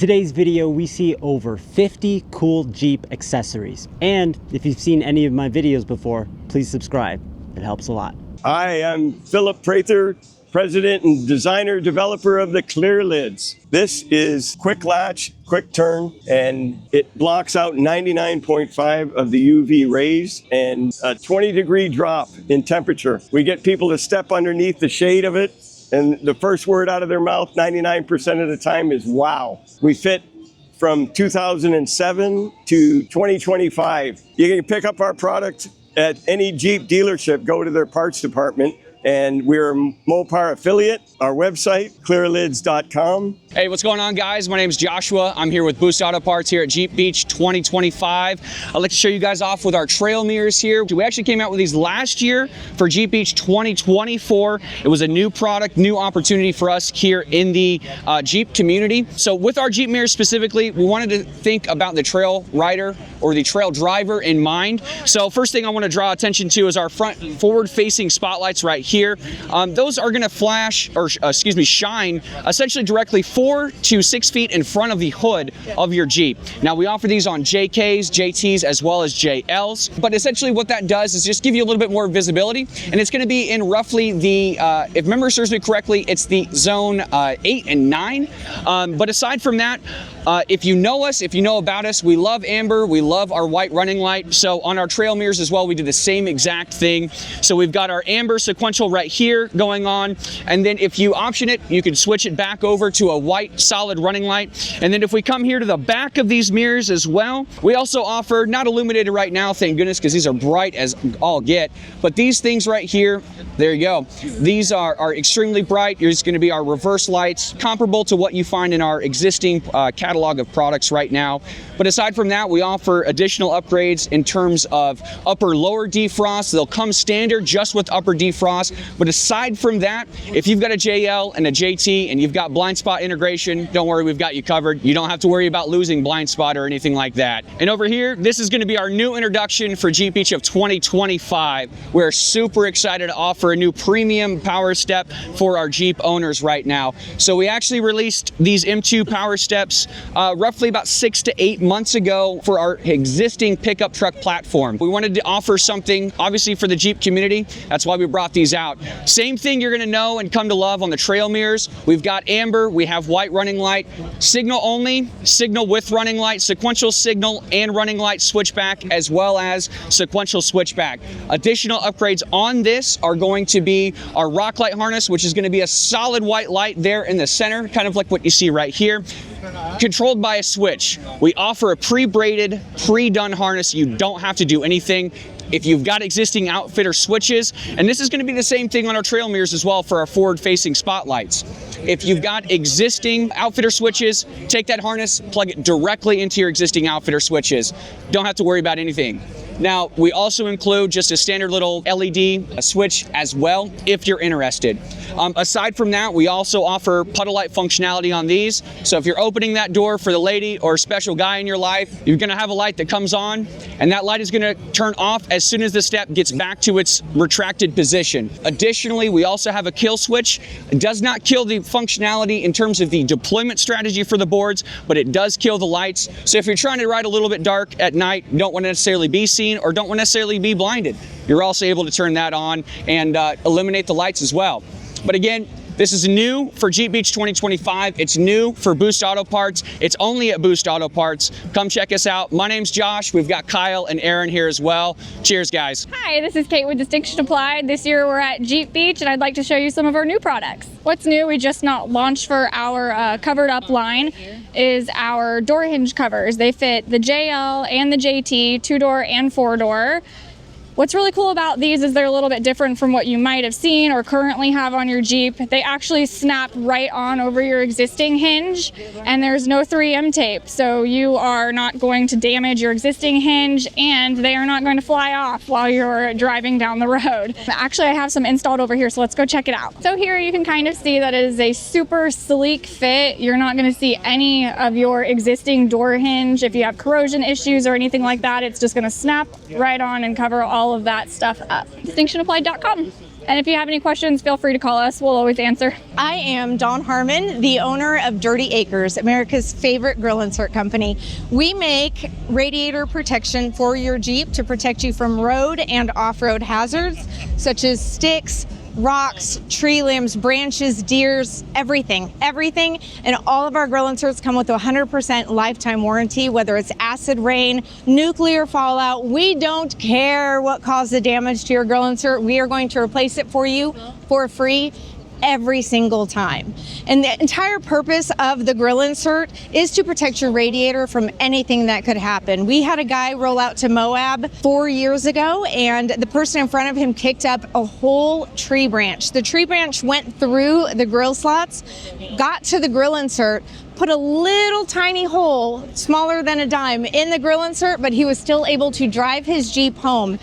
today's video, we see over 50 cool Jeep accessories. And if you've seen any of my videos before, please subscribe. It helps a lot. Hi, I'm Philip Prather, president and designer developer of the ClearLidz. This is quick latch, quick turn, and it blocks out 99.5 of the UV rays and a 20-degree drop in temperature. We get people to step underneath the shade of it, and the first word out of their mouth 99% of the time is wow. We fit from 2007 to 2025. You can pick up our product at any Jeep dealership, go to their parts department, and we're a Mopar affiliate. Our website, ClearLidz.com. Hey, what's going on, guys? My name is Joshua. I'm here with Boost Auto Parts here at Jeep Beach 2025. I'd like to show you guys off with our trail mirrors here. We actually came out with these last year for Jeep Beach 2024. It was a new product, new opportunity for us here in the Jeep community. So with our Jeep mirrors specifically, we wanted to think about the trail rider or the trail driver in mind. So first thing I want to draw attention to is our front forward-facing spotlights right here. Those are going to flash, or shine, essentially directly 4 to 6 feet in front of the hood of your Jeep. Now we offer these on JKs, JTs, as well as JLs, but essentially what that does is just give you a little bit more visibility, and it's going to be in roughly the, if memory serves me correctly, it's the zone 8 and 9. But aside from that, if you know us, if you know about us, we love amber, we love our white running light. So on our trail mirrors as well, we do the same exact thing. So we've got our amber sequential right here going on, and then if you option it, you can switch it back over to a white solid running light. And then if we come here to the back of these mirrors as well, we also offer, not illuminated right now, thank goodness, because these are bright as all get, but these things right here, there you go. These are extremely bright. Here's going to be our reverse lights, comparable to what you find in our existing catalog of products right now. But aside from that, we offer additional upgrades in terms of upper lower defrost. They'll come standard just with upper defrost. But aside from that, if you've got a JL and a JT and you've got blind spot integration, don't worry, we've got you covered. You don't have to worry about losing blind spot or anything like that. And over here, this is going to be our new introduction for Jeep Beach of 2025. We're super excited to offer a new premium power step for our Jeep owners right now. So we actually released these M2 power steps roughly about 6 to 8 months ago for our existing pickup truck platform. We wanted to offer something, obviously, for the Jeep community. That's why we brought these out. Same thing you're going to know and come to love on the trail mirrors. We've got amber, we have white running light, signal only, signal with running light, sequential signal and running light switchback, as well as sequential switchback. Additional upgrades on this are going to be our rock light harness, which is going to be a solid white light there in the center, kind of like what you see right here, controlled by a switch. We offer a pre-braided, pre-done harness. You don't have to do anything. If you've got existing outfitter switches, and this is going to be the same thing on our trail mirrors as well for our forward-facing spotlights. If you've got existing outfitter switches, take that harness, plug it directly into your existing outfitter switches. Don't have to worry about anything. Now, we also include just a standard little LED switch as well, if you're interested. Aside from that, we also offer puddle light functionality on these. So if you're opening that door for the lady or special guy in your life, you're gonna have a light that comes on, and that light is gonna turn off as soon as the step gets back to its retracted position. Additionally, we also have a kill switch. It does not kill the functionality in terms of the deployment strategy for the boards, but it does kill the lights. So if you're trying to ride a little bit dark at night, you don't want to necessarily be seen or don't want to necessarily be blinded, you're also able to turn that on and eliminate the lights as well. But again, this is new for Jeep Beach 2025. It's new for Boost Auto Parts. It's only at Boost Auto Parts. Come check us out. My name's Josh. We've got Kyle and Aaron here as well. Cheers, guys. Hi, this is Kate with Distinction Applied. This year we're at Jeep Beach, and I'd like to show you some of our new products. What's new, we just launched for our covered up line, is our door hinge covers. They fit the JL and the JT, 2-door and 4-door. What's really cool about these is they're a little bit different from what you might have seen or currently have on your Jeep. They actually snap right on over your existing hinge, and there's no 3M tape, so you are not going to damage your existing hinge, and they are not going to fly off while you're driving down the road. Actually, I have some installed over here, so let's go check it out. So here you can kind of see that it is a super sleek fit. You're not going to see any of your existing door hinge. If you have corrosion issues or anything like that, it's just going to snap right on and cover all of that stuff up. DistinctionApplied.com. And if you have any questions, feel free to call us. We'll always answer. I am Dawn Harmon, the owner of Dirty Acres, America's favorite grill insert company. We make radiator protection for your Jeep to protect you from road and off-road hazards, such as sticks, rocks, tree limbs, branches, deers, everything. And all of our grill inserts come with a 100% lifetime warranty, whether it's acid rain, nuclear fallout. We don't care what caused the damage to your grill insert. We are going to replace it for you for free every single time. And the entire purpose of the grill insert is to protect your radiator from anything that could happen. We had a guy roll out to Moab 4 years ago, and the person in front of him kicked up a whole tree branch. The tree branch went through the grill slots, got to the grill insert, put a little tiny hole, smaller than a dime, in the grill insert, but he was still able to drive his Jeep home.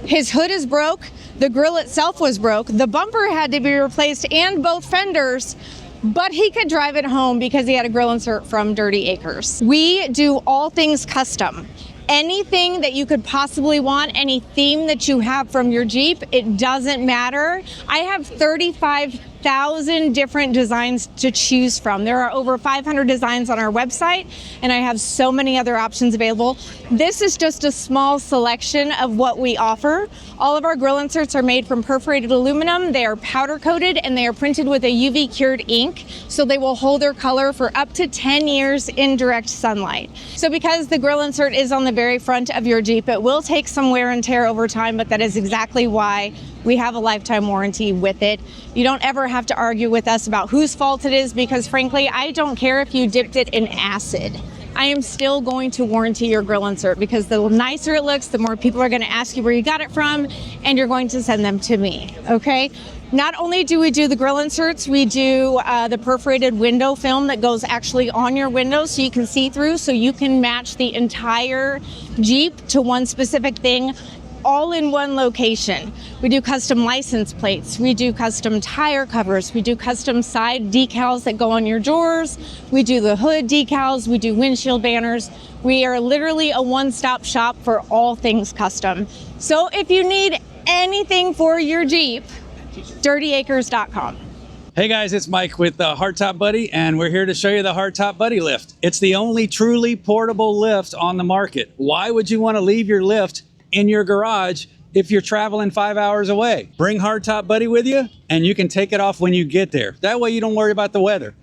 His hood is broke. The grill itself was broke. The bumper had to be replaced and both fenders, but he could drive it home because he had a grill insert from Dirty Acres. We do all things custom. Anything that you could possibly want, any theme that you have from your Jeep, it doesn't matter. I have 35,000 different designs to choose from. There are over 500 designs on our website, and I have so many other options available. This is just a small selection of what we offer. All of our grill inserts are made from perforated aluminum. They are powder coated and they are printed with a UV cured ink, so they will hold their color for up to 10 years in direct sunlight. So because the grill insert is on the very front of your Jeep, it will take some wear and tear over time, but that is exactly why we have a lifetime warranty with it. You don't ever have to argue with us about whose fault it is, because frankly, I don't care if you dipped it in acid. I am still going to warranty your grill insert, because the nicer it looks, the more people are going to ask you where you got it from, and you're going to send them to me, okay? Not only do we do the grill inserts, we do the perforated window film that goes actually on your window so you can see through, so you can match the entire Jeep to one specific thing, all in one location. We do custom license plates, we do custom tire covers, we do custom side decals that go on your drawers, we do the hood decals, we do windshield banners. We are literally a one-stop shop for all things custom. So if you need anything for your Jeep, dirtyacres.com. Hey guys, it's Mike with the Hardtop Buddy, and we're here to show you the Hardtop Buddy lift. It's the only truly portable lift on the market. Why would you want to leave your lift in your garage if you're traveling 5 hours away? Bring Hardtop Buddy with you and you can take it off when you get there. That way you don't worry about the weather.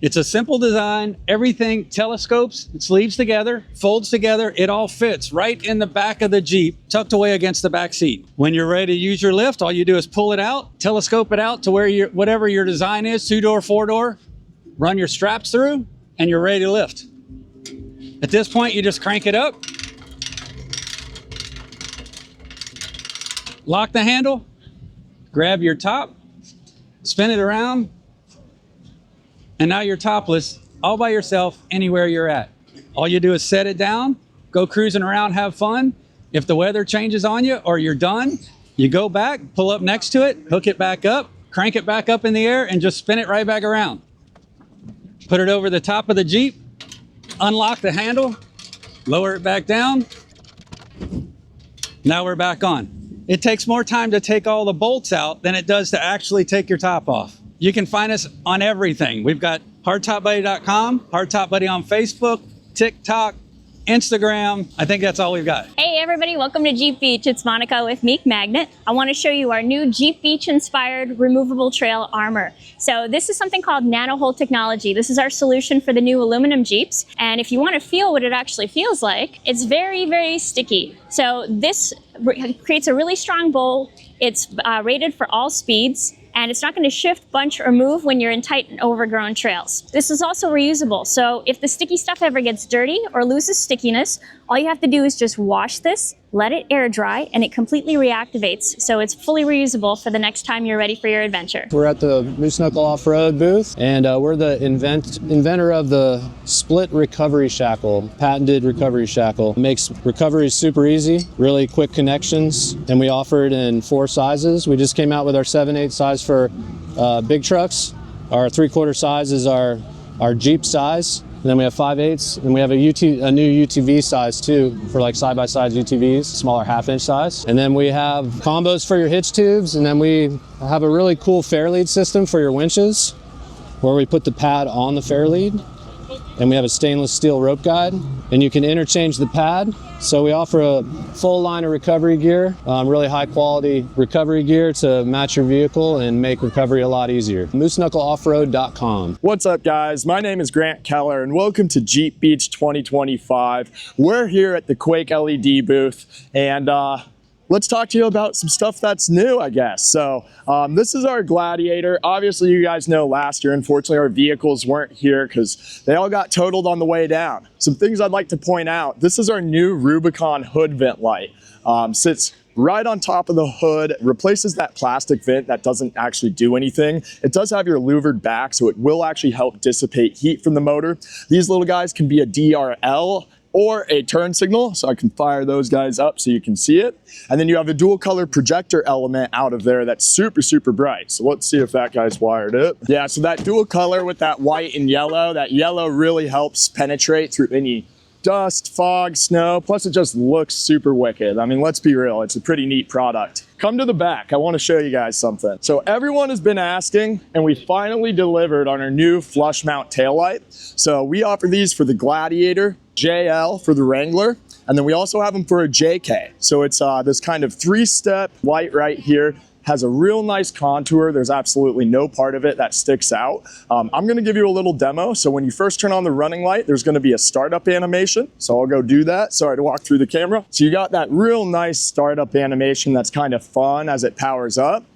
It's a simple design, everything telescopes, it sleeves together, folds together, it all fits right in the back of the Jeep, tucked away against the back seat. When you're ready to use your lift, all you do is pull it out, telescope it out to where whatever your design is, 2-door, 4-door, run your straps through, and you're ready to lift. At this point, you just crank it up, lock the handle, grab your top, spin it around, and now you're topless, all by yourself, anywhere you're at. All you do is set it down, go cruising around, have fun. If the weather changes on you or you're done, you go back, pull up next to it, hook it back up, crank it back up in the air, and just spin it right back around. Put it over the top of the Jeep, unlock the handle, lower it back down. Now we're back on. It takes more time to take all the bolts out than it does to actually take your top off. You can find us on everything. We've got hardtopbuddy.com, Hardtop Buddy on Facebook, TikTok, Instagram. I think that's all we've got. Hey everybody, welcome to Jeep Beach. It's Monica with Meek Magnet. I want to show you our new Jeep Beach inspired removable trail armor. So this is something called Nanohole technology. This is our solution for the new aluminum Jeeps. And if you want to feel what it actually feels like, it's very, very sticky. So this creates a really strong bowl. It's rated for all speeds. And it's not going to shift, bunch, or move when you're in tight and overgrown trails. This is also reusable, so if the sticky stuff ever gets dirty or loses stickiness, all you have to do is just wash this, let it air dry, and it completely reactivates, so it's fully reusable for the next time you're ready for your adventure. We're at the Moose Knuckle Off-Road booth, and we're the inventor of the split recovery shackle, patented recovery shackle. It makes recovery super easy, really quick connections, and we offer it in 4 sizes. We just came out with our 7/8 size for big trucks. Our 3/4 size is our Jeep size, And then we have 5/8, and we have a new UTV size too for like side-by-side UTVs, smaller half-inch size. And then we have combos for your hitch tubes, and then we have a really cool fair lead system for your winches, where we put the pad on the fair lead, and we have a stainless steel rope guide, and you can interchange the pad. So we offer a full line of recovery gear, really high quality recovery gear to match your vehicle and make recovery a lot easier. MooseKnuckleOffroad.com. What's up, guys? My name is Grant Keller, and welcome to Jeep Beach 2025. We're here at the Quake LED booth, and let's talk to you about some stuff that's new, I guess. So this is our Gladiator. Obviously, you guys know last year, unfortunately, our vehicles weren't here because they all got totaled on the way down. Some things I'd like to point out. This is our new Rubicon hood vent light. Sits right on top of the hood, replaces that plastic vent that doesn't actually do anything. It does have your louvered back, so it will actually help dissipate heat from the motor. These little guys can be a DRL or a turn signal, so I can fire those guys up so you can see it. And then you have a dual color projector element out of there that's super, super bright. So let's see if that guy's wired up. Yeah, so that dual color with that white and yellow, that yellow really helps penetrate through any dust, fog, snow, plus it just looks super wicked. I mean, let's be real, it's a pretty neat product. Come to the back, I want to show you guys something. So everyone has been asking, and we finally delivered on our new flush mount taillight. So we offer these for the Gladiator, JL for the Wrangler, and then we also have them for a JK. So it's this kind of 3-step light right here. Has a real nice contour. There's absolutely no part of it that sticks out. I'm gonna give you a little demo. So when you first turn on the running light, there's gonna be a startup animation. So I'll go do that. Sorry to walk through the camera. So you got that real nice startup animation that's kind of fun as it powers up.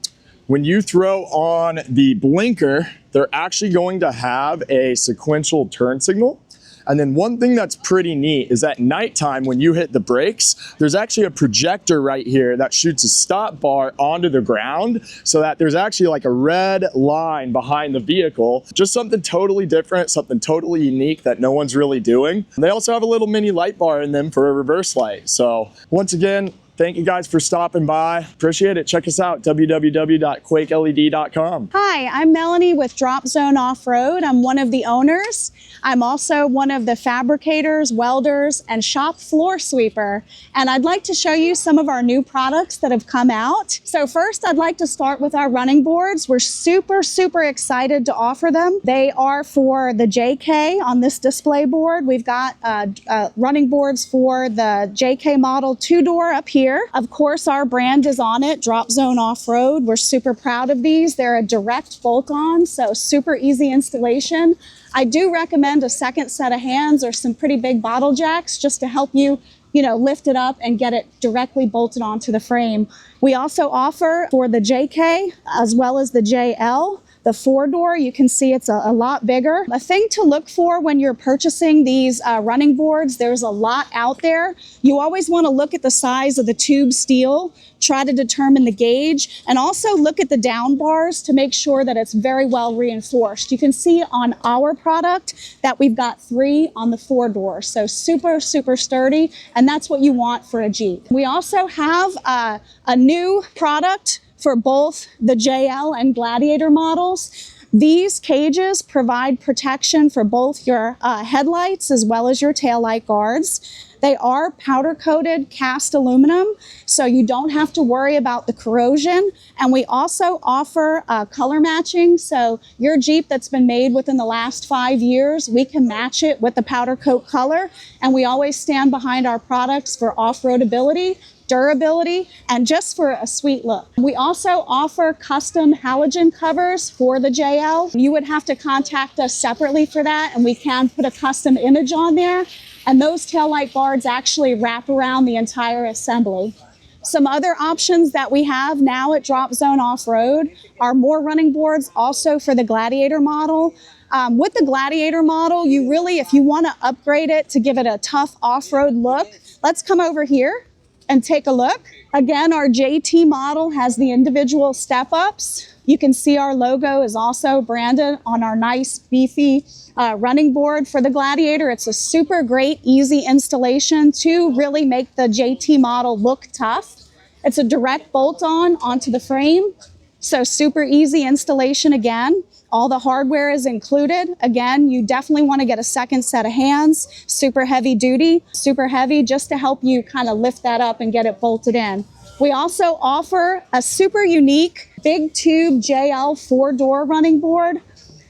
When you throw on the blinker, they're actually going to have a sequential turn signal. And then one thing that's pretty neat is at nighttime when you hit the brakes, there's actually a projector right here that shoots a stop bar onto the ground so that there's actually like a red line behind the vehicle. Just something totally different, something totally unique that no one's really doing. They also have a little mini light bar in them for a reverse light. So once again, thank you guys for stopping by. Appreciate it. Check us out, www.quakeled.com. Hi, I'm Melanie with Dropzone Off-Road. I'm one of the owners. I'm also one of the fabricators, welders, and shop floor sweeper. And I'd like to show you some of our new products that have come out. So first, I'd like to start with our running boards. We're super, super excited to offer them. They are for the JK on this display board. We've got running boards for the JK model 2-door up here. Of course, our brand is on it, Dropzone Off-Road. We're super proud of these. They're a direct bolt-on, so super easy installation. I do recommend a second set of hands or some pretty big bottle jacks just to help you, lift it up and get it directly bolted onto the frame. We also offer for the JK as well as the JL. The 4-door, you can see it's a lot bigger. A thing to look for when you're purchasing these running boards, there's a lot out there. You always want to look at the size of the tube steel, try to determine the gauge, and also look at the down bars to make sure that it's very well reinforced. You can see on our product that we've got 3 on the 4-door, so super, super sturdy, and that's what you want for a Jeep. We also have a new product for both the JL and Gladiator models. These cages provide protection for both your headlights as well as your taillight guards. They are powder coated cast aluminum, so you don't have to worry about the corrosion. And we also offer color matching. So your Jeep that's been made within the last 5 years, we can match it with the powder coat color. And we always stand behind our products for off-roadability, durability, and just for a sweet look. We also offer custom halogen covers for the JL. You would have to contact us separately for that, and we can put a custom image on there. And those taillight guards actually wrap around the entire assembly. Some other options that we have now at Dropzone Off-Road are more running boards also for the Gladiator model. With the Gladiator model, you really, if you want to upgrade it to give it a tough off-road look, let's come over here and take a look. Again, our JT model has the individual step-ups. You can see our logo is also branded on our nice beefy running board for the Gladiator. It's a super great, easy installation to really make the JT model look tough. It's a direct bolt-on onto the frame. So super easy installation again. All the hardware is included. Again, you definitely want to get a second set of hands, super heavy duty, super heavy, just to help you kind of lift that up and get it bolted in. We also offer a super unique big tube JL 4-door running board.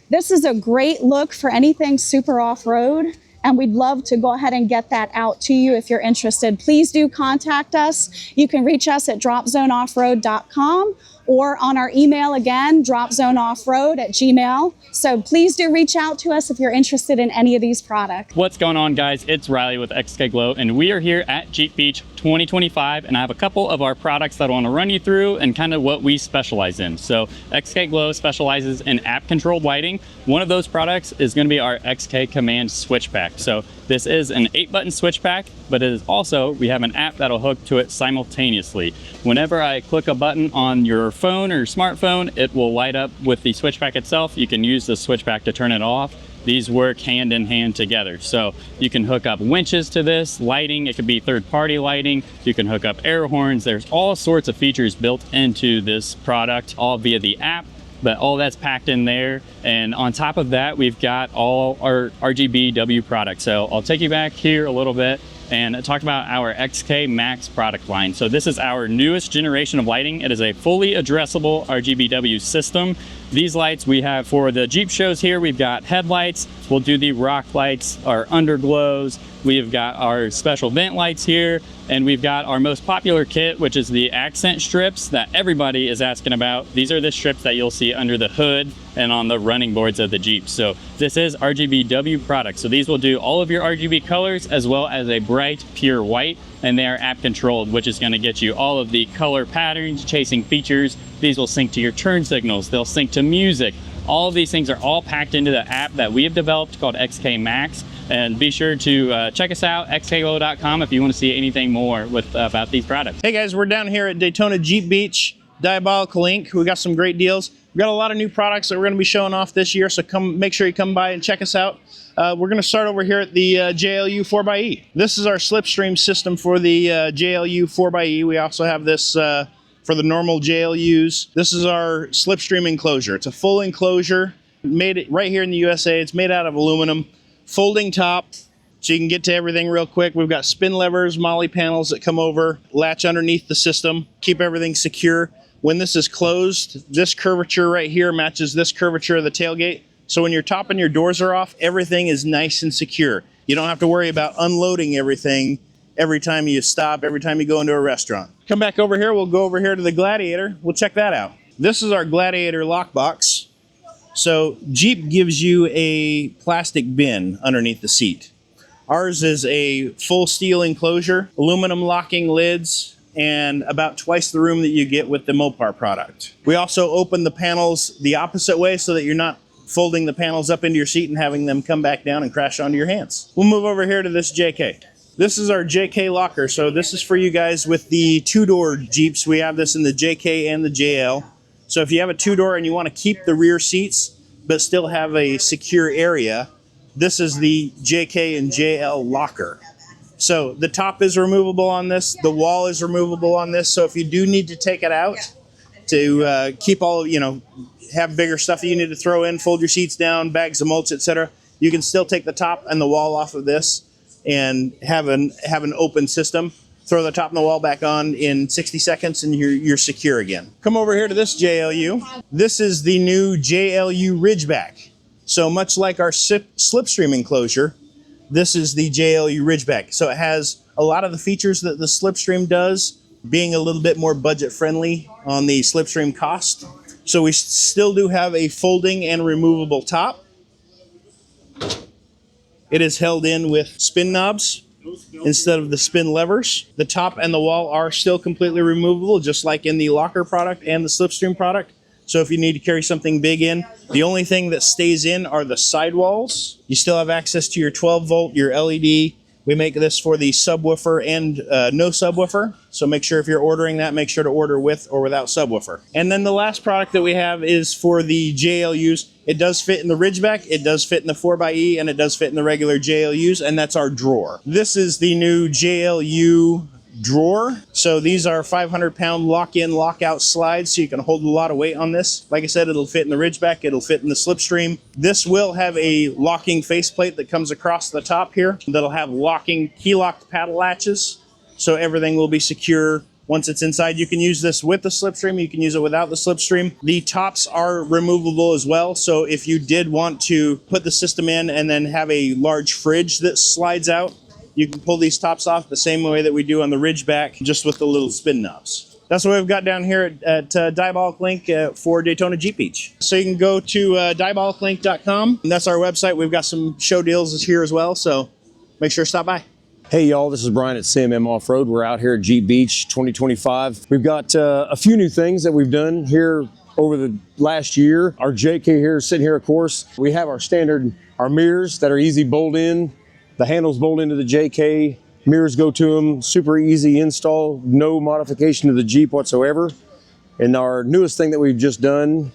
This is a great look for anything super off-road, and we'd love to go ahead and get that out to you if you're interested. Please do contact us. You can reach us at dropzoneoffroad.com or on our email again, dropzoneoffroad@gmail. So please do reach out to us if you're interested in any of these products. What's going on, guys? It's Riley with XKGlow, and we are here at Jeep Beach 2025, and I have a couple of our products that I want to run you through and kind of what we specialize in. So XKGlow specializes in app-controlled lighting. One of those products is going to be our XK Command switch pack. So this is an 8-button switch pack, but it is also, we have an app that'll hook to it simultaneously. Whenever I click a button on your phone or your smartphone, it will light up with the switch pack itself. You can use the switch pack to turn it off. These work hand in hand together. So you can hook up winches to this, lighting, it could be third-party lighting. You can hook up air horns. There's all sorts of features built into this product, all via the app, but all that's packed in there. And on top of that, we've got all our RGBW products. So I'll take you back here a little bit and talk about our XK Max product line. So this is our newest generation of lighting. It is a fully addressable RGBW system. These lights we have for the Jeep shows here. We've got headlights, we'll do the rock lights, our underglows. We've got our special vent lights here, and we've got our most popular kit, which is the accent strips that everybody is asking about. These are the strips that you'll see under the hood and on the running boards of the Jeep. So this is RGBW products. So these will do all of your RGB colors as well as a bright, pure white, and they are app controlled, which is gonna get you all of the color patterns, chasing features. These will sync to your turn signals. They'll sync to music. All of these things are all packed into the app that we have developed called XK Max. And be sure to check us out, xkglow.com, if you want to see anything more about these products. Hey guys, we're down here at Daytona Jeep Beach, Diabolical Inc. We got some great deals. We've got a lot of new products that we're going to be showing off this year, so make sure you come by and check us out. We're going to start over here at the JLU 4xe. This is our slipstream system for the JLU 4xe. We also have this for the normal JLUs. This is our slipstream enclosure. It's a full enclosure, made right here in the USA. It's made out of aluminum. Folding top, so you can get to everything real quick. We've got spin levers, molly panels that come over, latch underneath the system, keep everything secure. When this is closed, this curvature right here matches this curvature of the tailgate. So when your top and your doors are off, everything is nice and secure. You don't have to worry about unloading everything every time you stop, every time you go into a restaurant. Come back over here, we'll go over here to the Gladiator. We'll check that out. This is our Gladiator lockbox. So Jeep gives you a plastic bin underneath the seat. Ours is a full steel enclosure, aluminum locking lids, and about twice the room that you get with the Mopar product. We also open the panels the opposite way so that you're not folding the panels up into your seat and having them come back down and crash onto your hands. We'll move over here to this JK. This is our JK locker. So this is for you guys with the two-door Jeeps. We have this in the JK and the JL. So if you have a two-door and you want to keep the rear seats but still have a secure area, this is the JK and JL locker. So the top is removable on this, the wall is removable on this, so if you do need to take it out to keep all, have bigger stuff that you need to throw in, fold your seats down, bags of mulch, etc., you can still take the top and the wall off of this and have an open system. Throw the top and the wall back on in 60 seconds and you're secure again. Come over here to this JLU. This is the new JLU Ridgeback. So much like our slipstream enclosure, this is the JLU Ridgeback. So it has a lot of the features that the slipstream does, being a little bit more budget friendly on the slipstream cost. So we still do have a folding and removable top. It is held in with spin knobs instead of the spin levers. The top and the wall are still completely removable, just like in the locker product and the slipstream product. So if you need to carry something big in, the only thing that stays in are the sidewalls. You still have access to your 12 volt, your LED. We make this for the subwoofer and no subwoofer. So make sure if you're ordering that, make sure to order with or without subwoofer. And then the last product that we have is for the JLUs. It does fit in the Ridgeback, it does fit in the 4xe, and it does fit in the regular JLUs, and that's our drawer. This is the new JLU drawer. So these are 500-pound lock-in, lock-out slides, so you can hold a lot of weight on this. Like I said, it'll fit in the Ridgeback, it'll fit in the Slipstream. This will have a locking faceplate that comes across the top here that'll have locking key-locked paddle latches, so everything will be secure. Once it's inside, you can use this with the Slipstream, you can use it without the Slipstream. The tops are removable as well, so if you did want to put the system in and then have a large fridge that slides out, you can pull these tops off the same way that we do on the Ridgeback, just with the little spin knobs. That's what we've got down here at Diabolical Link for Daytona Jeep Beach. So you can go to diabolicallink.com, and that's our website. We've got some show deals here as well, so make sure to stop by. Hey y'all, this is Brian at CMM Off-Road. We're out here at Jeep Beach 2025. We've got a few new things that we've done here over the last year. Our JK here is sitting here, of course. We have our standard, our mirrors that are easy bolt in. The handles bolt into the JK, mirrors go to them, super easy install, no modification to the Jeep whatsoever. And our newest thing that we've just done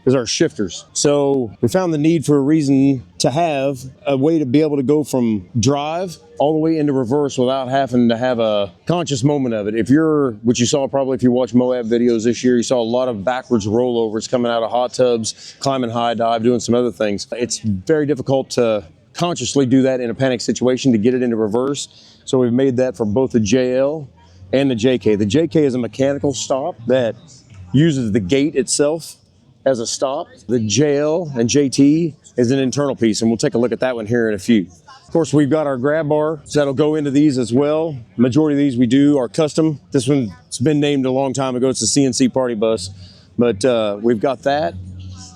is our shifters. So we found the need for a reason to have a way to be able to go from drive all the way into reverse without having to have a conscious moment of it. If you're, which you saw probably if you watched Moab videos this year, you saw a lot of backwards rollovers coming out of hot tubs, climbing high dive, doing some other things. It's very difficult to consciously do that in a panic situation to get it into reverse. So we've made that for both the JL and the JK. The JK is a mechanical stop that uses the gate itself as a stop. The JL and JT is an internal piece, and we'll take a look at that one here in a few. Of course, we've got our grab bar that'll go into these as well. Majority of these we do are custom. This one's been named a long time ago. It's a CNC party bus, but we've got that.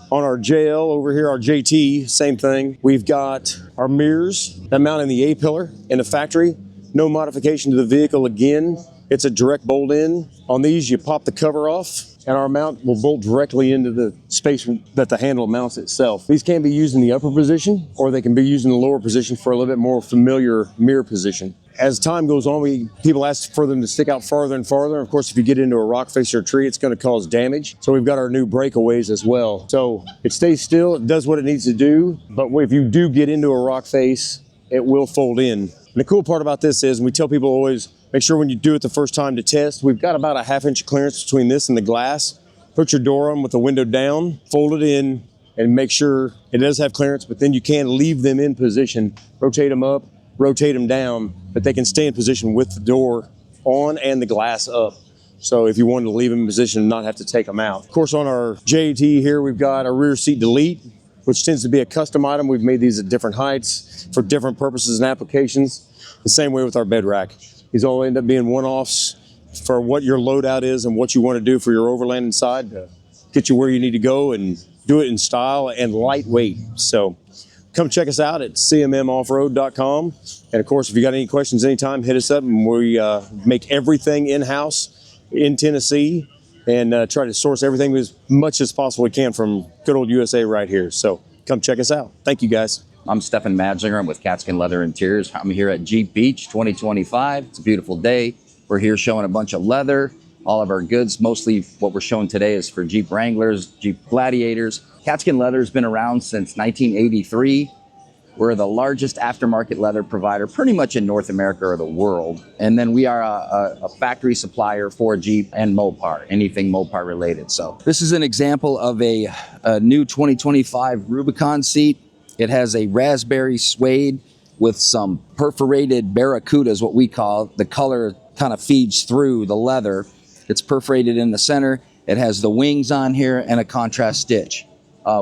On our JL over here, our JT, same thing. We've got our mirrors that mount in the A-pillar in the factory. No modification to the vehicle again. It's a direct bolt in. On these, you pop the cover off, and our mount will bolt directly into the space that the handle mounts itself. These can be used in the upper position, or they can be used in the lower position for a little bit more familiar mirror position. As time goes on, people ask for them to stick out farther and farther. Of course, if you get into a rock face or a tree, it's going to cause damage. So we've got our new breakaways as well. So it stays still, it does what it needs to do, but if you do get into a rock face, it will fold in. And the cool part about this is, and we tell people always, make sure when you do it the first time to test, we've got about a 1/2 inch clearance between this and the glass. Put your door on with the window down, fold it in, and make sure it does have clearance, but then you can leave them in position, rotate them up, rotate them down, but they can stay in position with the door on and the glass up. So if you wanted to leave them in position and not have to take them out. Of course, on our JT here, we've got a rear seat delete, which tends to be a custom item. We've made these at different heights for different purposes and applications. The same way with our bed rack. These all end up being one-offs for what your loadout is and what you want to do for your overland inside to get you where you need to go and do it in style and lightweight. So come check us out at cmmoffroad.com. And of course, if you got any questions anytime, hit us up, and we make everything in-house in Tennessee and try to source everything as much as possible we can from good old USA right here. So come check us out. Thank you guys. I'm Stefan Madsinger. I'm with Katzkin Leather Interiors. I'm here at Jeep Beach 2025. It's a beautiful day. We're here showing a bunch of leather, all of our goods. Mostly what we're showing today is for Jeep Wranglers, Jeep Gladiators. Katzkin Leather has been around since 1983. We're the largest aftermarket leather provider pretty much in North America or the world. And then we are a factory supplier for Jeep and Mopar, anything Mopar related. So this is an example of a new 2025 Rubicon seat. It has a raspberry suede with some perforated barracuda is what we call it. The color kind of feeds through the leather. It's perforated in the center. It has the wings on here and a contrast stitch.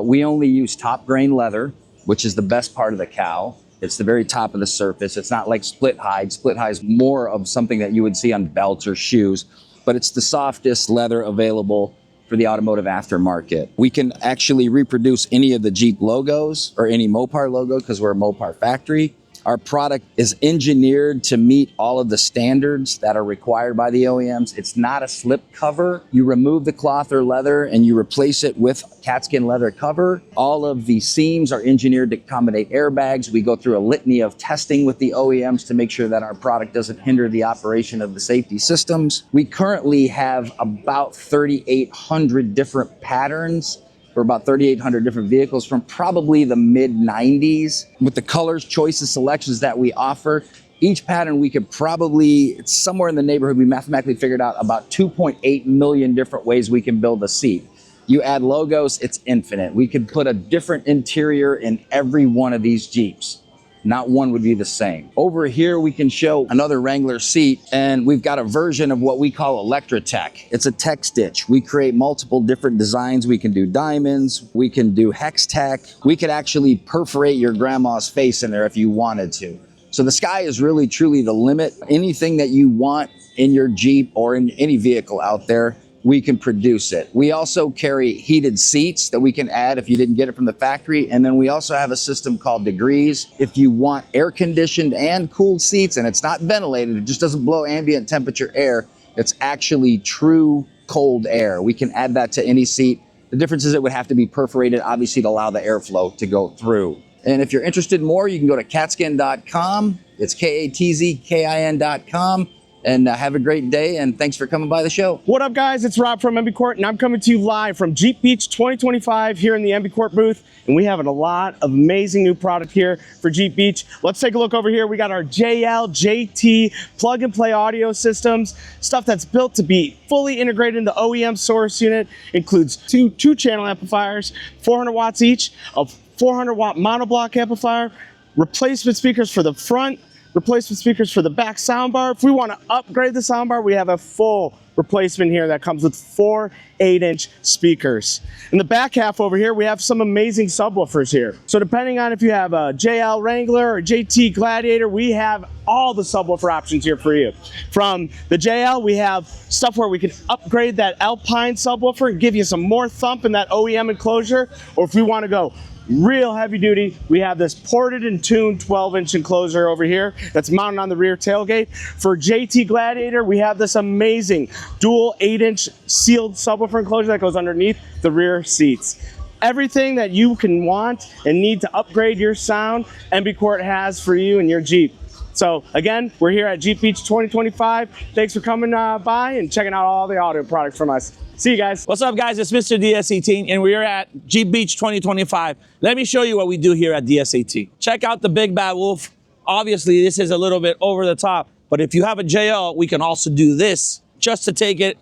We only use top grain leather, which is the best part of the cow. It's the very top of the surface. It's not like split hide. Split hide is more of something that you would see on belts or shoes, but it's the softest leather available for the automotive aftermarket. We can actually reproduce any of the Jeep logos or any Mopar logo because we're a Mopar factory. Our product is engineered to meet all of the standards that are required by the OEMs. It's not a slip cover. You remove the cloth or leather and you replace it with Katzkin leather cover. All of the seams are engineered to accommodate airbags. We go through a litany of testing with the OEMs to make sure that our product doesn't hinder the operation of the safety systems. We currently have about 3,800 different patterns for about 3,800 different vehicles from probably the mid-90s. With the colors, choices, selections that we offer, Each pattern we could probably, it's somewhere in the neighborhood, we mathematically figured out about 2.8 million different ways we can build a seat. You add logos, it's infinite. We could put a different interior in every one of these Jeeps. Not one would be the same. Over here, we can show another Wrangler seat, and we've got a version of what we call ElectroTech. It's a tech stitch. We create multiple different designs. We can do diamonds, we can do hex tech. We could actually perforate your grandma's face in there if you wanted to. So the sky is really, truly the limit. Anything that you want in your Jeep or in any vehicle out there, we can produce it. We also carry heated seats that we can add if you didn't get it from the factory. And then we also have a system called Degrees. If you want air conditioned and cooled seats and it's not ventilated, it just doesn't blow ambient temperature air, it's actually true cold air. We can add that to any seat. The difference is it would have to be perforated, obviously, to allow the airflow to go through. And if you're interested in more, you can go to katzkin.com. It's Katzkin.com. And have a great day, and thanks for coming by the show. What up, guys? It's Rob from MB Quart, and I'm coming to you live from Jeep Beach 2025 here in the MB Quart booth. And we have a lot of amazing new product here for Jeep Beach. Let's take a look over here. We got our JL, JT plug-and-play audio systems, stuff that's built to be fully integrated in the OEM source unit. Includes two channel amplifiers, 400 watts each, a 400-watt monoblock amplifier, replacement speakers for the front, replacement speakers for the back soundbar. If we want to upgrade the soundbar, we have a full replacement here that comes with 4 8-inch speakers. In the back half over here, we have some amazing subwoofers here. So depending on if you have a JL Wrangler or JT Gladiator, we have all the subwoofer options here for you. From the JL, we have stuff where we can upgrade that Alpine subwoofer and give you some more thump in that OEM enclosure. Or if we want to go real heavy duty, we have this ported and tuned 12-inch enclosure over here that's mounted on the rear tailgate. For JT Gladiator, we have this amazing dual 8-inch sealed subwoofer enclosure that goes underneath the rear seats. Everything that you can want and need to upgrade your sound, MB Quart has for you and your Jeep. So again, we're here at Jeep Beach 2025. Thanks for coming by and checking out all the audio products from us. See you guys. What's up, guys? It's Mr. DSAT, and we're at Jeep Beach 2025. Let me show you what we do here at DSAT. Check out the Big Bad Wolf. Obviously, this is a little bit over the top, but if you have a JL, we can also do this just to take it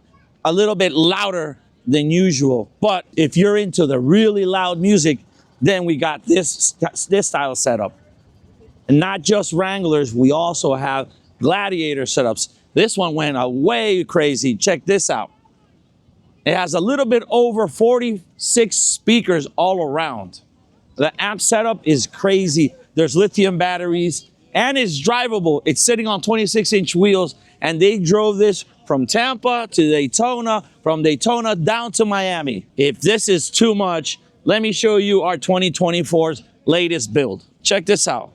a little bit louder than usual. But if you're into the really loud music, then we got this style setup. And not just Wranglers, we also have Gladiator setups. This one went way crazy. Check this out. It has a little bit over 46 speakers all around. The amp setup is crazy. There's lithium batteries, and it's drivable. It's sitting on 26-inch wheels, and they drove this from Tampa to Daytona, from Daytona down to Miami. If this is too much, let me show you our 2024's latest build. Check this out.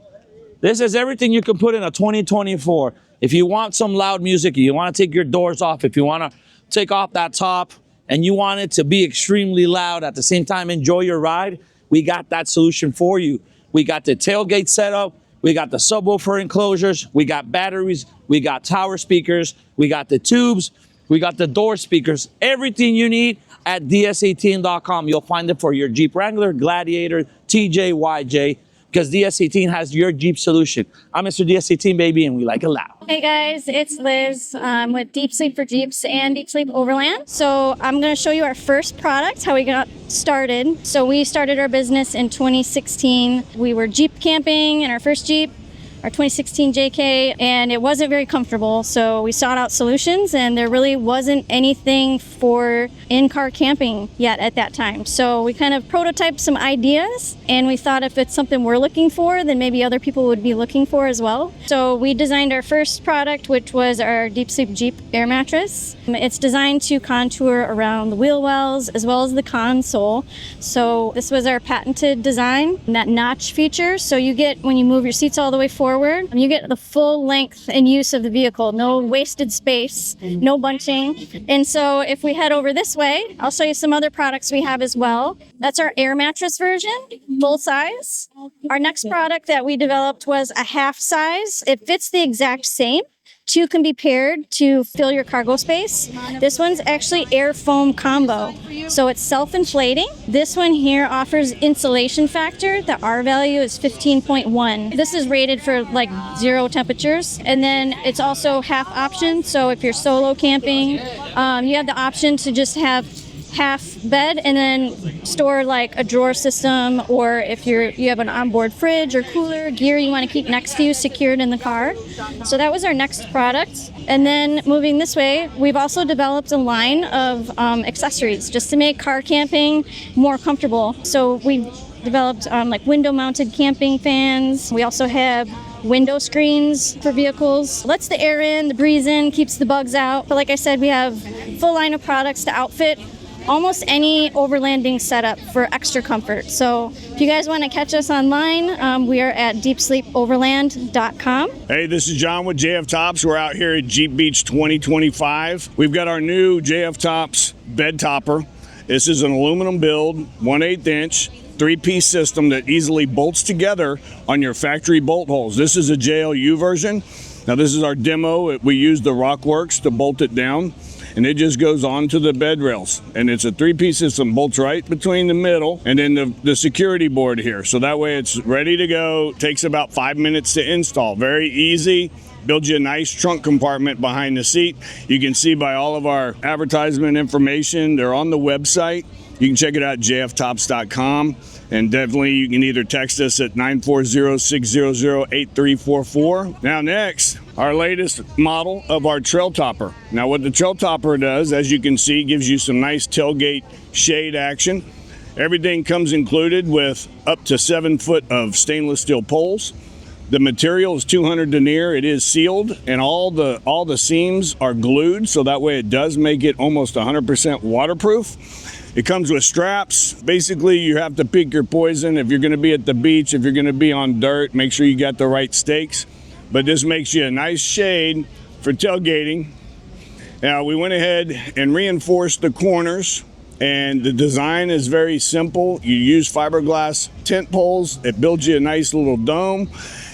This is everything you can put in a 2024. If you want some loud music, you want to take your doors off, if you want to take off that top, and you want it to be extremely loud, at the same time enjoy your ride, we got that solution for you. We got the tailgate setup, we got the subwoofer enclosures, we got batteries, we got tower speakers, we got the tubes, we got the door speakers, everything you need at ds18.com. You'll find it for your Jeep Wrangler, Gladiator, TJ, YJ, because DS18 has your Jeep solution. I'm Mr. DS18, baby, and we like it loud. Hey guys, it's Liz with Deep Sleep for Jeeps and Deep Sleep Overland. So I'm going to show you our first product, how we got started. So we started our business in 2016. We were Jeep camping in our first Jeep, our 2016 JK, and it wasn't very comfortable. So we sought out solutions, and there really wasn't anything for in-car camping yet at that time. So we kind of prototyped some ideas, and we thought if it's something we're looking for, then maybe other people would be looking for as well. So we designed our first product, which was our Deep Sleep Jeep air mattress. It's designed to contour around the wheel wells as well as the console. So this was our patented design, that notch feature. So you get, when you move your seats all the way forward, you get the full length and use of the vehicle, no wasted space, no bunching. And so if we head over this way, I'll show you some other products we have as well. That's our air mattress version, full size. Our next product that we developed was a half size. It fits the exact same, Two can be paired to fill your cargo space. This one's actually air foam combo, so it's self-inflating. This one here offers insulation factor. The R value is 15.1. This is rated for like 0 temperatures. And then it's also half option, so if you're solo camping, you have the option to just have half bed and then store like a drawer system, or if you have an onboard fridge or cooler, gear you want to keep next to you secured in the car. So that was our next product. And then moving this way, we've also developed a line of accessories just to make car camping more comfortable. So we've developed like window mounted camping fans. We also have window screens for vehicles. Lets the air in, the breeze in, keeps the bugs out. But like I said, we have full line of products to outfit almost any overlanding setup for extra comfort. So if you guys want to catch us online, we are at deepsleepoverland.com. Hey, this is John with JF Tops. We're out here at Jeep Beach 2025. We've got our new JF Tops bed topper. This is an aluminum build, 1/8 inch, 3-piece system that easily bolts together on your factory bolt holes. This is a JLU version. Now this is our demo. We use the Rockworks to bolt it down, and it just goes onto the bed rails. And it's a 3-piece system, bolts right between the middle and then the security board here. So that way it's ready to go. Takes about 5 minutes to install. Very easy. Builds you a nice trunk compartment behind the seat. You can see by all of our advertisement information, they're on the website. You can check it out at jftops.com. And definitely you can either text us at 940-600-8344. Now next, our latest model of our trail topper. Now what the trail topper does, as you can see, gives you some nice tailgate shade action. Everything comes included with up to 7 foot of stainless steel poles. The material is 200 denier. It is sealed, and all the seams are glued, so that way it does make it almost 100% waterproof. It comes with straps. Basically, you have to pick your poison. If you're going to be at the beach, if you're going to be on dirt, make sure you got the right stakes. But this makes you a nice shade for tailgating. Now, we went ahead and reinforced the corners, and the design is very simple. You use fiberglass tent poles. It builds you a nice little dome.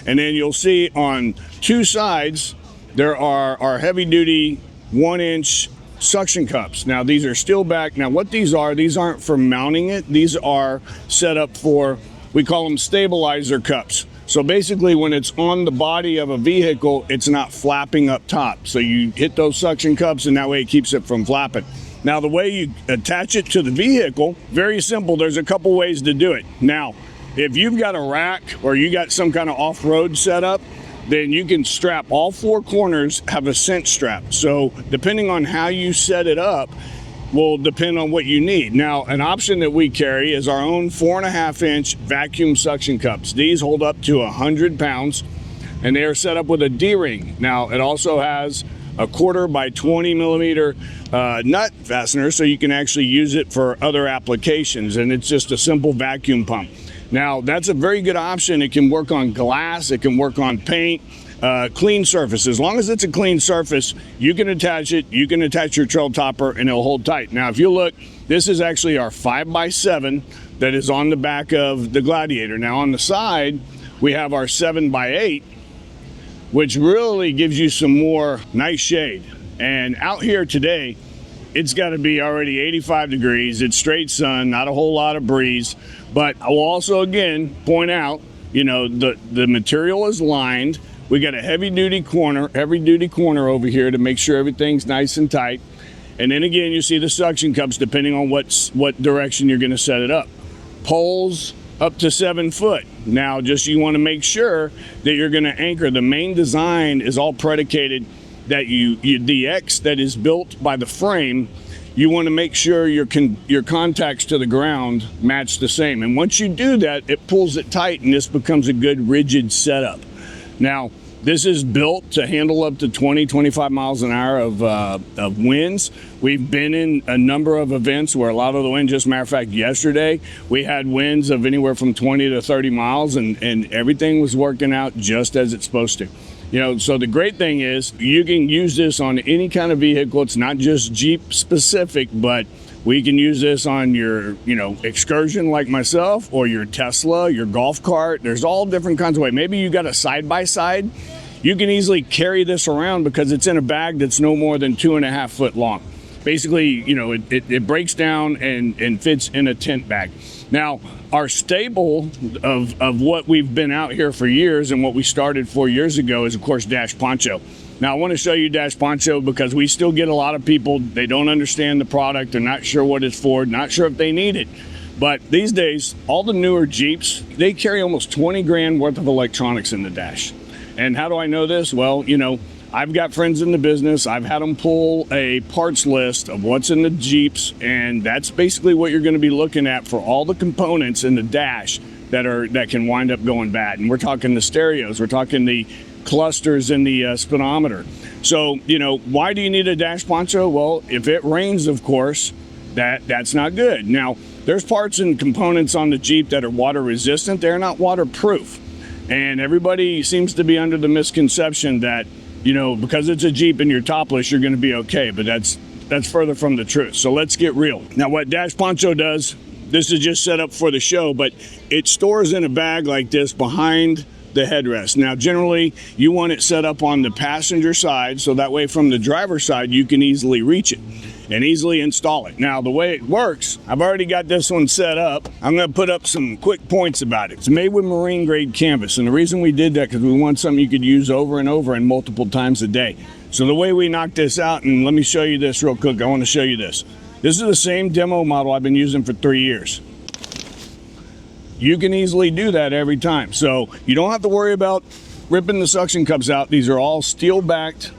And then you'll see on 2 sides, there are our heavy-duty 1-inch suction cups. Now these are steel back. Now what these aren't for mounting it. These are set up for, we call them stabilizer cups. So basically when it's on the body of a vehicle, it's not flapping up top. So you hit those suction cups and that way it keeps it from flapping. Now the way you attach it to the vehicle, very simple. There's a couple ways to do it. Now, if you've got a rack or you got some kind of off-road setup, then you can strap all 4 corners, have a cinch strap. So depending on how you set it up will depend on what you need. Now, an option that we carry is our own 4.5-inch vacuum suction cups. These hold up to 100 pounds, and they are set up with a D-ring. Now, it also has a 1/4 by 20 millimeter nut fastener, so you can actually use it for other applications, and it's just a simple vacuum pump. Now, that's a very good option. It can work on glass, it can work on paint, clean surface. As long as it's a clean surface, you can attach it, you can attach your trail topper, and it'll hold tight. Now, if you look, this is actually our 5x7 that is on the back of the Gladiator. Now, on the side, we have our 7x8, which really gives you some more nice shade. And out here today, it's got to be already 85 degrees. It's straight sun, not a whole lot of breeze. But I will also, again, point out, you know, the material is lined. We got a heavy-duty corner over here to make sure everything's nice and tight. And then again, you see the suction cups depending on what direction you're going to set it up. Poles up to 7 foot. Now, just you want to make sure that you're going to anchor. The main design is all predicated that the X that is built by the frame, you want to make sure your contacts to the ground match the same. And once you do that, it pulls it tight and this becomes a good rigid setup. Now, this is built to handle up to 20-25 miles an hour of winds. We've been in a number of events where a lot of the wind, just a matter of fact, yesterday, we had winds of anywhere from 20 to 30 miles and everything was working out just as it's supposed to. You know, so the great thing is you can use this on any kind of vehicle. It's not just Jeep specific, but we can use this on your, you know, excursion like myself, or your Tesla, your golf cart. There's all different kinds of ways. Maybe you got a side-by-side. you can easily carry this around because it's in a bag that's no more than 2.5 foot long. Basically, you know, it breaks down and fits in a tent bag. Now, our staple of what we've been out here for years and what we started 4 years ago is, of course, Dash Poncho. Now, I want to show you Dash Poncho because we still get a lot of people, they don't understand the product, they're not sure what it's for, not sure if they need it. But these days, all the newer Jeeps, they carry almost 20 grand worth of electronics in the dash. And how do I know this? Well, you know, I've got friends in the business. I've had them pull a parts list of what's in the Jeeps, and that's basically what you're going to be looking at for all the components in the dash that can wind up going bad. And we're talking the stereos, we're talking the clusters in the speedometer. So, you know, why do you need a Dash Poncho? Well, if it rains, of course, that's not good. Now, there's parts and components on the Jeep that are water resistant. They're not waterproof. And everybody seems to be under the misconception that, you know, because it's a Jeep and you're topless, you're going to be okay. But that's further from the truth. So let's get real. Now, what Dash Poncho does, this is just set up for the show, but it stores in a bag like this behind the headrest. Now, generally, you want it set up on the passenger side, so that way from the driver's side, you can easily reach it and easily install it. Now, the way it works, I've already got this one set up. I'm going to put up some quick points about it. It's made with marine grade canvas, and the reason we did that because we want something you could use over and over and multiple times a day. So the way we knocked this out, and let me show you this real quick. I want to show you this. This is the same demo model I've been using for 3 years. You can easily do that every time. So you don't have to worry about ripping the suction cups out. These are all steel backed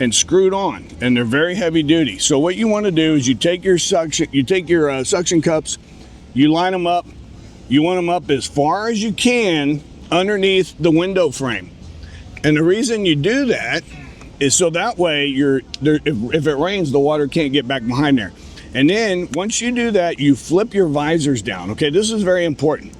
and screwed on, and they're very heavy duty. So what you want to do is you take your suction cups, you line them up. You want them up as far as you can underneath the window frame. And the reason you do that is so that way if it rains, the water can't get back behind there. And then once you do that, you flip your visors down. Okay, this is very important.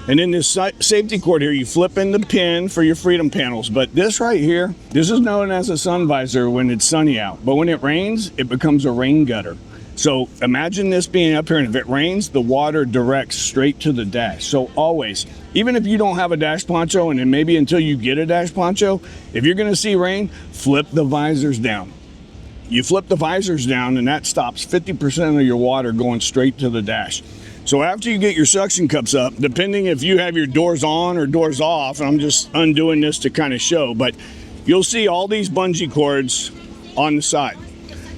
And in this safety cord here, you flip in the pin for your freedom panels. But this right here, this is known as a sun visor when it's sunny out. But when it rains, it becomes a rain gutter. So imagine this being up here, and if it rains, the water directs straight to the dash. So always, even if you don't have a Dash Poncho, and then maybe until you get a Dash Poncho, if you're gonna see rain, flip the visors down. You flip the visors down, and that stops 50% of your water going straight to the dash. So after you get your suction cups up, depending if you have your doors on or doors off, and I'm just undoing this to kind of show, but you'll see all these bungee cords on the side.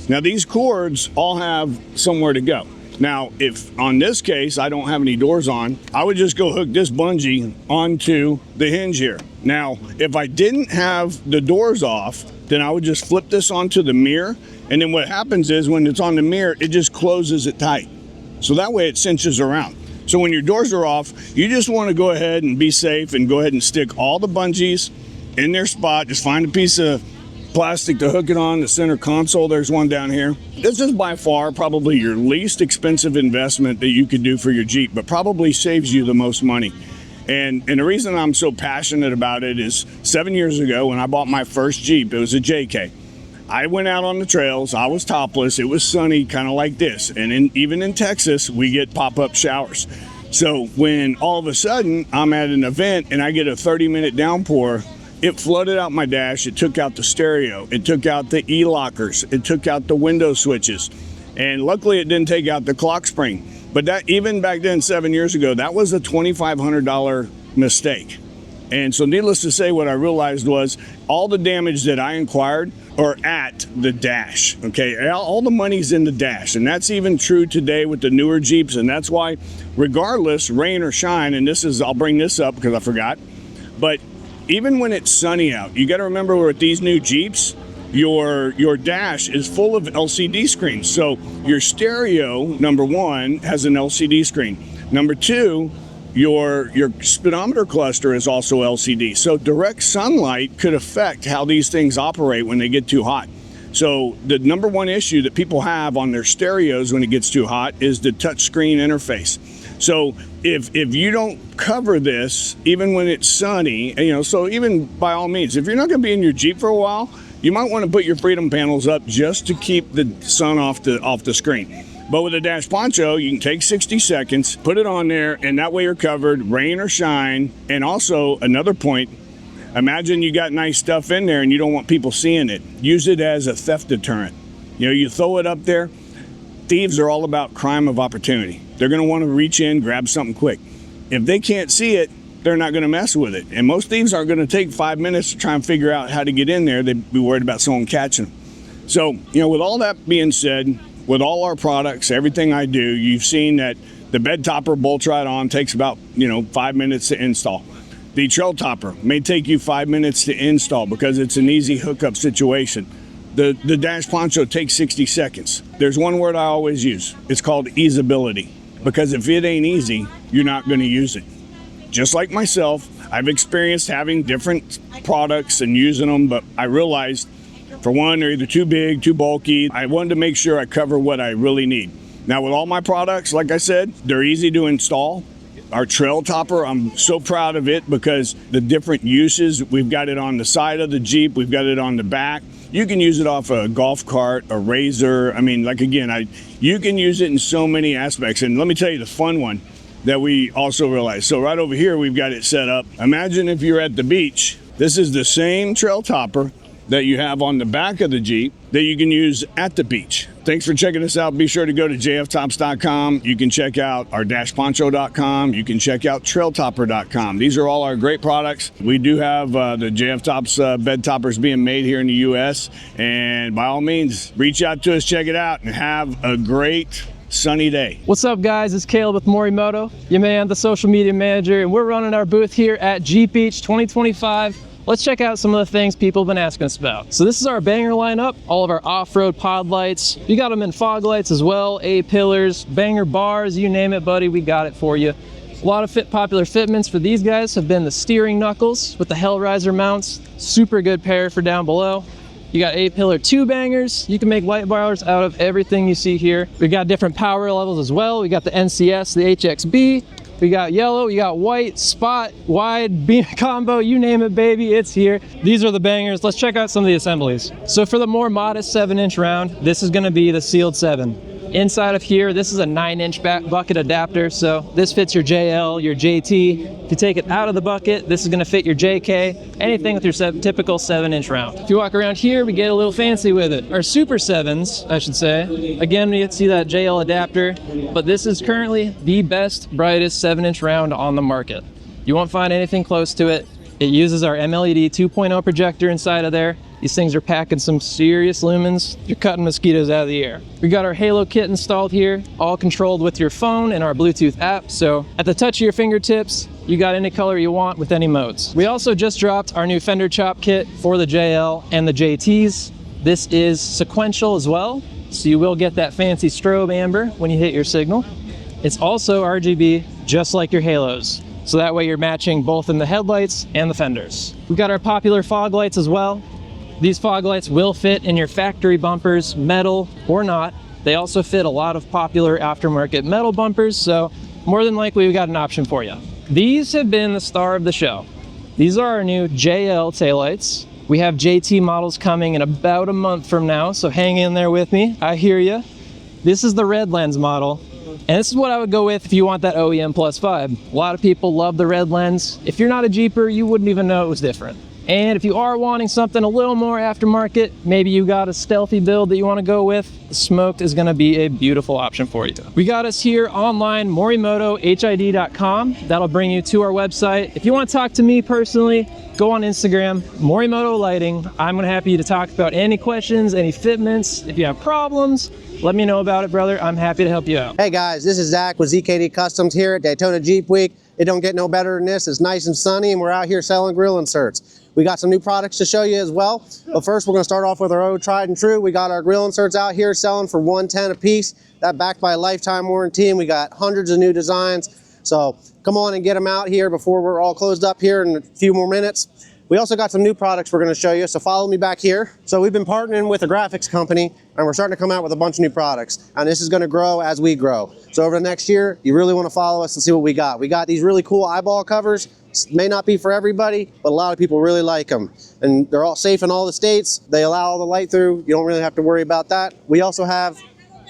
Now these cords all have somewhere to go. Now, if on this case, I don't have any doors on, I would just go hook this bungee onto the hinge here. Now, if I didn't have the doors off, then I would just flip this onto the mirror. And then what happens is when it's on the mirror, it just closes it tight. So that way it cinches around. So when your doors are off, you just want to go ahead and be safe and go ahead and stick all the bungees in their spot. Just find a piece of plastic to hook it on the center console. There's one down here. This is by far probably your least expensive investment that you could do for your Jeep, but probably saves you the most money. And the reason I'm so passionate about it is 7 years ago when I bought my first Jeep, it was a JK. I went out on the trails, I was topless, it was sunny, kind of like this. And even in Texas, we get pop-up showers. So when all of a sudden I'm at an event and I get a 30-minute downpour, it flooded out my dash, it took out the stereo, it took out the e-lockers, it took out the window switches. And luckily it didn't take out the clock spring. But that, even back then, 7 years ago, that was a $2,500 mistake. And so needless to say, what I realized was all the damage that I inquired are at the dash, okay? All the money's in the dash, and that's even true today with the newer Jeeps, and that's why regardless, rain or shine, and I'll bring this up because I forgot, but even when it's sunny out, you gotta remember with these new Jeeps, your dash is full of LCD screens. So your stereo, number one, has an LCD screen. Number two, your speedometer cluster is also LCD. So direct sunlight could affect how these things operate when they get too hot. So the number one issue that people have on their stereos when it gets too hot is the touch screen interface. So if you don't cover this, even when it's sunny, so even by all means, if you're not gonna be in your Jeep for a while, you might want to put your freedom panels up just to keep the sun off the screen. But with a Dash Poncho, you can take 60 seconds, put it on there, and that way you're covered, rain or shine. And also, another point, Imagine you got nice stuff in there and you don't want people seeing it. Use it as a theft deterrent. You know, you throw it up there. Thieves are all about crime of opportunity. They're going to want to reach in, grab something quick. If they can't see it, they're not going to mess with it. And most thieves aren't going to take 5 minutes to try and figure out how to get in there. They'd be worried about someone catching them. So, you know, with all that being said, with all our products, everything I do, you've seen that the bed topper bolts right on, takes about, 5 minutes to install. The trail topper may take you 5 minutes to install because it's an easy hookup situation. The dash poncho takes 60 seconds. There's one word I always use. It's called easeability. Because if it ain't easy, you're not going to use it. Just like myself, I've experienced having different products and using them, but I realized, for one, they're either too big, too bulky. I wanted to make sure I cover what I really need. Now, with all my products, like I said, they're easy to install. Our trail topper, I'm so proud of it because the different uses, we've got it on the side of the Jeep, we've got it on the back. You can use it off a golf cart, a razor. I mean, like again, you can use it in so many aspects. And let me tell you the fun one that we also realized. So right over here, we've got it set up. Imagine if you're at the beach. This is the same trail topper that you have on the back of the Jeep that you can use at the beach. Thanks for checking us out. Be sure to go to jftops.com. You can check out our dashponcho.com. You can check out trailtopper.com. These are all our great products. We do have the JF Tops bed toppers being made here in the U.S. And by all means, reach out to us, check it out, and have a great sunny day. What's up, guys? It's Caleb with Morimoto, your man, the social media manager, and we're running our booth here at Jeep Beach 2025. Let's check out some of the things people have been asking us about. So this is our banger lineup, all of our off-road pod lights. You got them in fog lights as well, A-pillars, banger bars, you name it, buddy, we got it for you. A lot of popular fitments for these guys have been the steering knuckles with the Hellraiser mounts. Super good pair for down below. You got A-pillar 2 bangers. You can make light bars out of everything you see here. We got different power levels as well. We got the NCS, the HXB. We got yellow, you got white, spot, wide, beam combo, you name it, baby, it's here. These are the bangers. Let's check out some of the assemblies. So for the more modest 7-inch round, this is gonna be the sealed 7. Inside of here, this is a 9-inch bucket adapter, so this fits your JL, your JT. If you take it out of the bucket, this is gonna fit your JK, anything with your typical 7-inch round. If you walk around here, we get a little fancy with it. Our Super 7s, I should say. Again, we see that JL adapter, but this is currently the best, brightest 7-inch round on the market. You won't find anything close to it. It uses our MLED 2.0 projector inside of there. These things are packing some serious lumens. You're cutting mosquitoes out of the air. We got our Halo kit installed here, all controlled with your phone and our Bluetooth app. So at the touch of your fingertips, you got any color you want with any modes. We also just dropped our new fender chop kit for the JL and the JTs. This is sequential as well, so you will get that fancy strobe amber when you hit your signal. It's also RGB, just like your Halos. So that way you're matching both in the headlights and the fenders. We got our popular fog lights as well. These fog lights will fit in your factory bumpers, metal or not. They also fit a lot of popular aftermarket metal bumpers, so more than likely we got an option for you. These have been the star of the show. These are our new JL taillights. We have JT models coming in about a month from now, so hang in there with me, I hear you. This is the red lens model, and this is what I would go with if you want that OEM plus vibe. A lot of people love the red lens. If you're not a Jeeper, you wouldn't even know it was different. And if you are wanting something a little more aftermarket, maybe you got a stealthy build that you want to go with, the smoked is going to be a beautiful option for you. We got us here online, morimotohid.com. That'll bring you to our website. If you want to talk to me personally, go on Instagram, Morimoto Lighting. I'm going to happy to talk about any questions, any fitments. If you have problems, let me know about it, brother. I'm happy to help you out. Hey guys, this is Zach with ZKD Customs here at Daytona Jeep Week. It don't get no better than this. It's nice and sunny, and we're out here selling grill inserts. We got some new products to show you as well. But first, we're going to start off with our old tried and true. We got our grill inserts out here selling for $110 a piece. That backed by a lifetime warranty, and we got hundreds of new designs. So come on and get them out here before we're all closed up here in a few more minutes. We also got some new products we're going to show you, so follow me back here. So we've been partnering with a graphics company, and we're starting to come out with a bunch of new products. And this is going to grow as we grow. So over the next year, you really want to follow us and see what we got. We got these really cool eyeball covers. May not be for everybody, but a lot of people really like them. And they're all safe in all the states. They allow all the light through. You don't really have to worry about that. We also have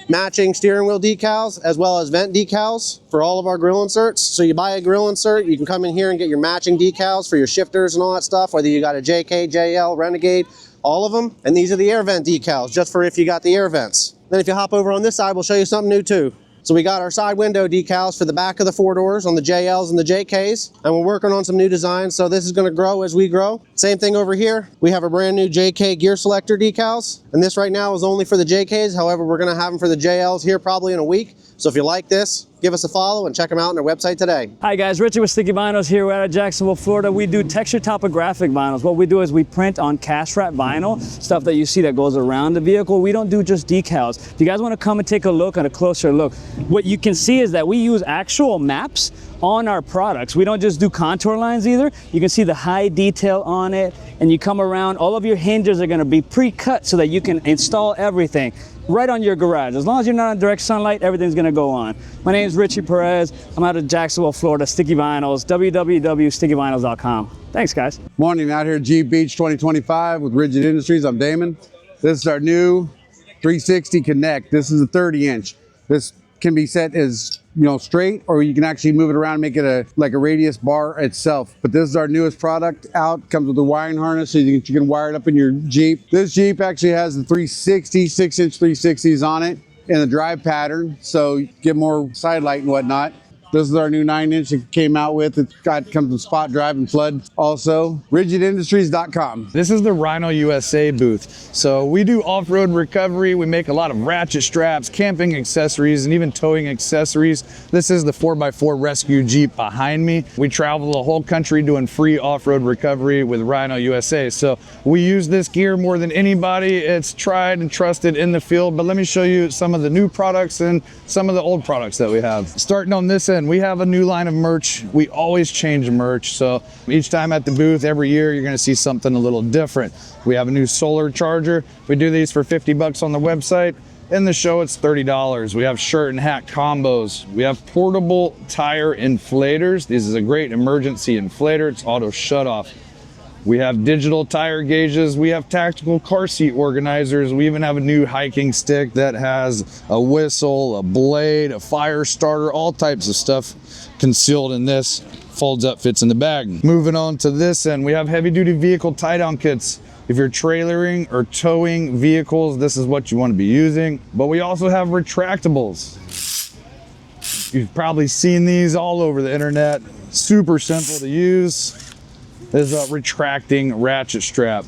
matching steering wheel decals as well as vent decals for all of our grill inserts. So you buy a grill insert, you can come in here and get your matching decals for your shifters and all that stuff, whether you got a JK, JL, Renegade, all of them. And these are the air vent decals, just for if you got the air vents. Then if you hop over on this side, we'll show you something new too. So we got our side window decals for the back of the 4 doors on the JLs and the JKs, and we're working on some new designs, so this is going to grow as we grow. Same thing over here. We have a brand new JK gear selector decals, and this right now is only for the JKs. However, we're going to have them for the JLs here probably in a week. So if you like this, give us a follow and check them out on our website today. Hi guys, Richard with Sticky Vinyls here. We're out of Jacksonville, Florida. We do texture topographic vinyls. What we do is we print on cast wrap vinyl, stuff that you see that goes around the vehicle. We don't do just decals. If you guys want to come and take a look at a closer look, what you can see is that we use actual maps on our products. We don't just do contour lines either. You can see the high detail on it, and you come around, all of your hinges are going to be pre-cut so that you can install everything right on your garage. As long as you're not in direct sunlight, everything's gonna go on. My name is Richie Perez. I'm out of Jacksonville, Florida. Sticky Vinyls, www.stickyvinyls.com. Thanks, guys. Morning, out here at Jeep Beach 2025 with Rigid Industries. I'm Damon. This is our new 360 Connect. This is a 30-inch. This can be set as, you know, straight, or you can actually move it around and make it like a radius bar itself. But this is our newest product out. Comes with a wiring harness so you can wire it up in your Jeep. This Jeep actually has the 360, 6-inch 360s on it in the drive pattern, so you get more side light and whatnot. This is our new 9-inch it came out with. Comes with spot drive and flood also. RigidIndustries.com. This is the Rhino USA booth. So we do off-road recovery. We make a lot of ratchet straps, camping accessories, and even towing accessories. This is the 4x4 rescue Jeep behind me. We travel the whole country doing free off-road recovery with Rhino USA. So we use this gear more than anybody. It's tried and trusted in the field. But let me show you some of the new products and some of the old products that we have. Starting on this end, we have a new line of merch. We always change merch, so each time at the booth, every year, you're gonna see something a little different. We have a new solar charger. We do these for 50 bucks on the website. In the show, it's $30. We have shirt and hat combos. We have portable tire inflators. This is a great emergency inflator. It's auto shut off. We have digital tire gauges. We have tactical car seat organizers. We even have a new hiking stick that has a whistle, a blade, a fire starter, all types of stuff concealed in this. Folds up, fits in the bag. Moving on to this end, we have heavy duty vehicle tie down kits. If you're trailering or towing vehicles, this is what you want to be using. But we also have retractables. You've probably seen these all over the internet. Super simple to use. Is a retracting ratchet strap.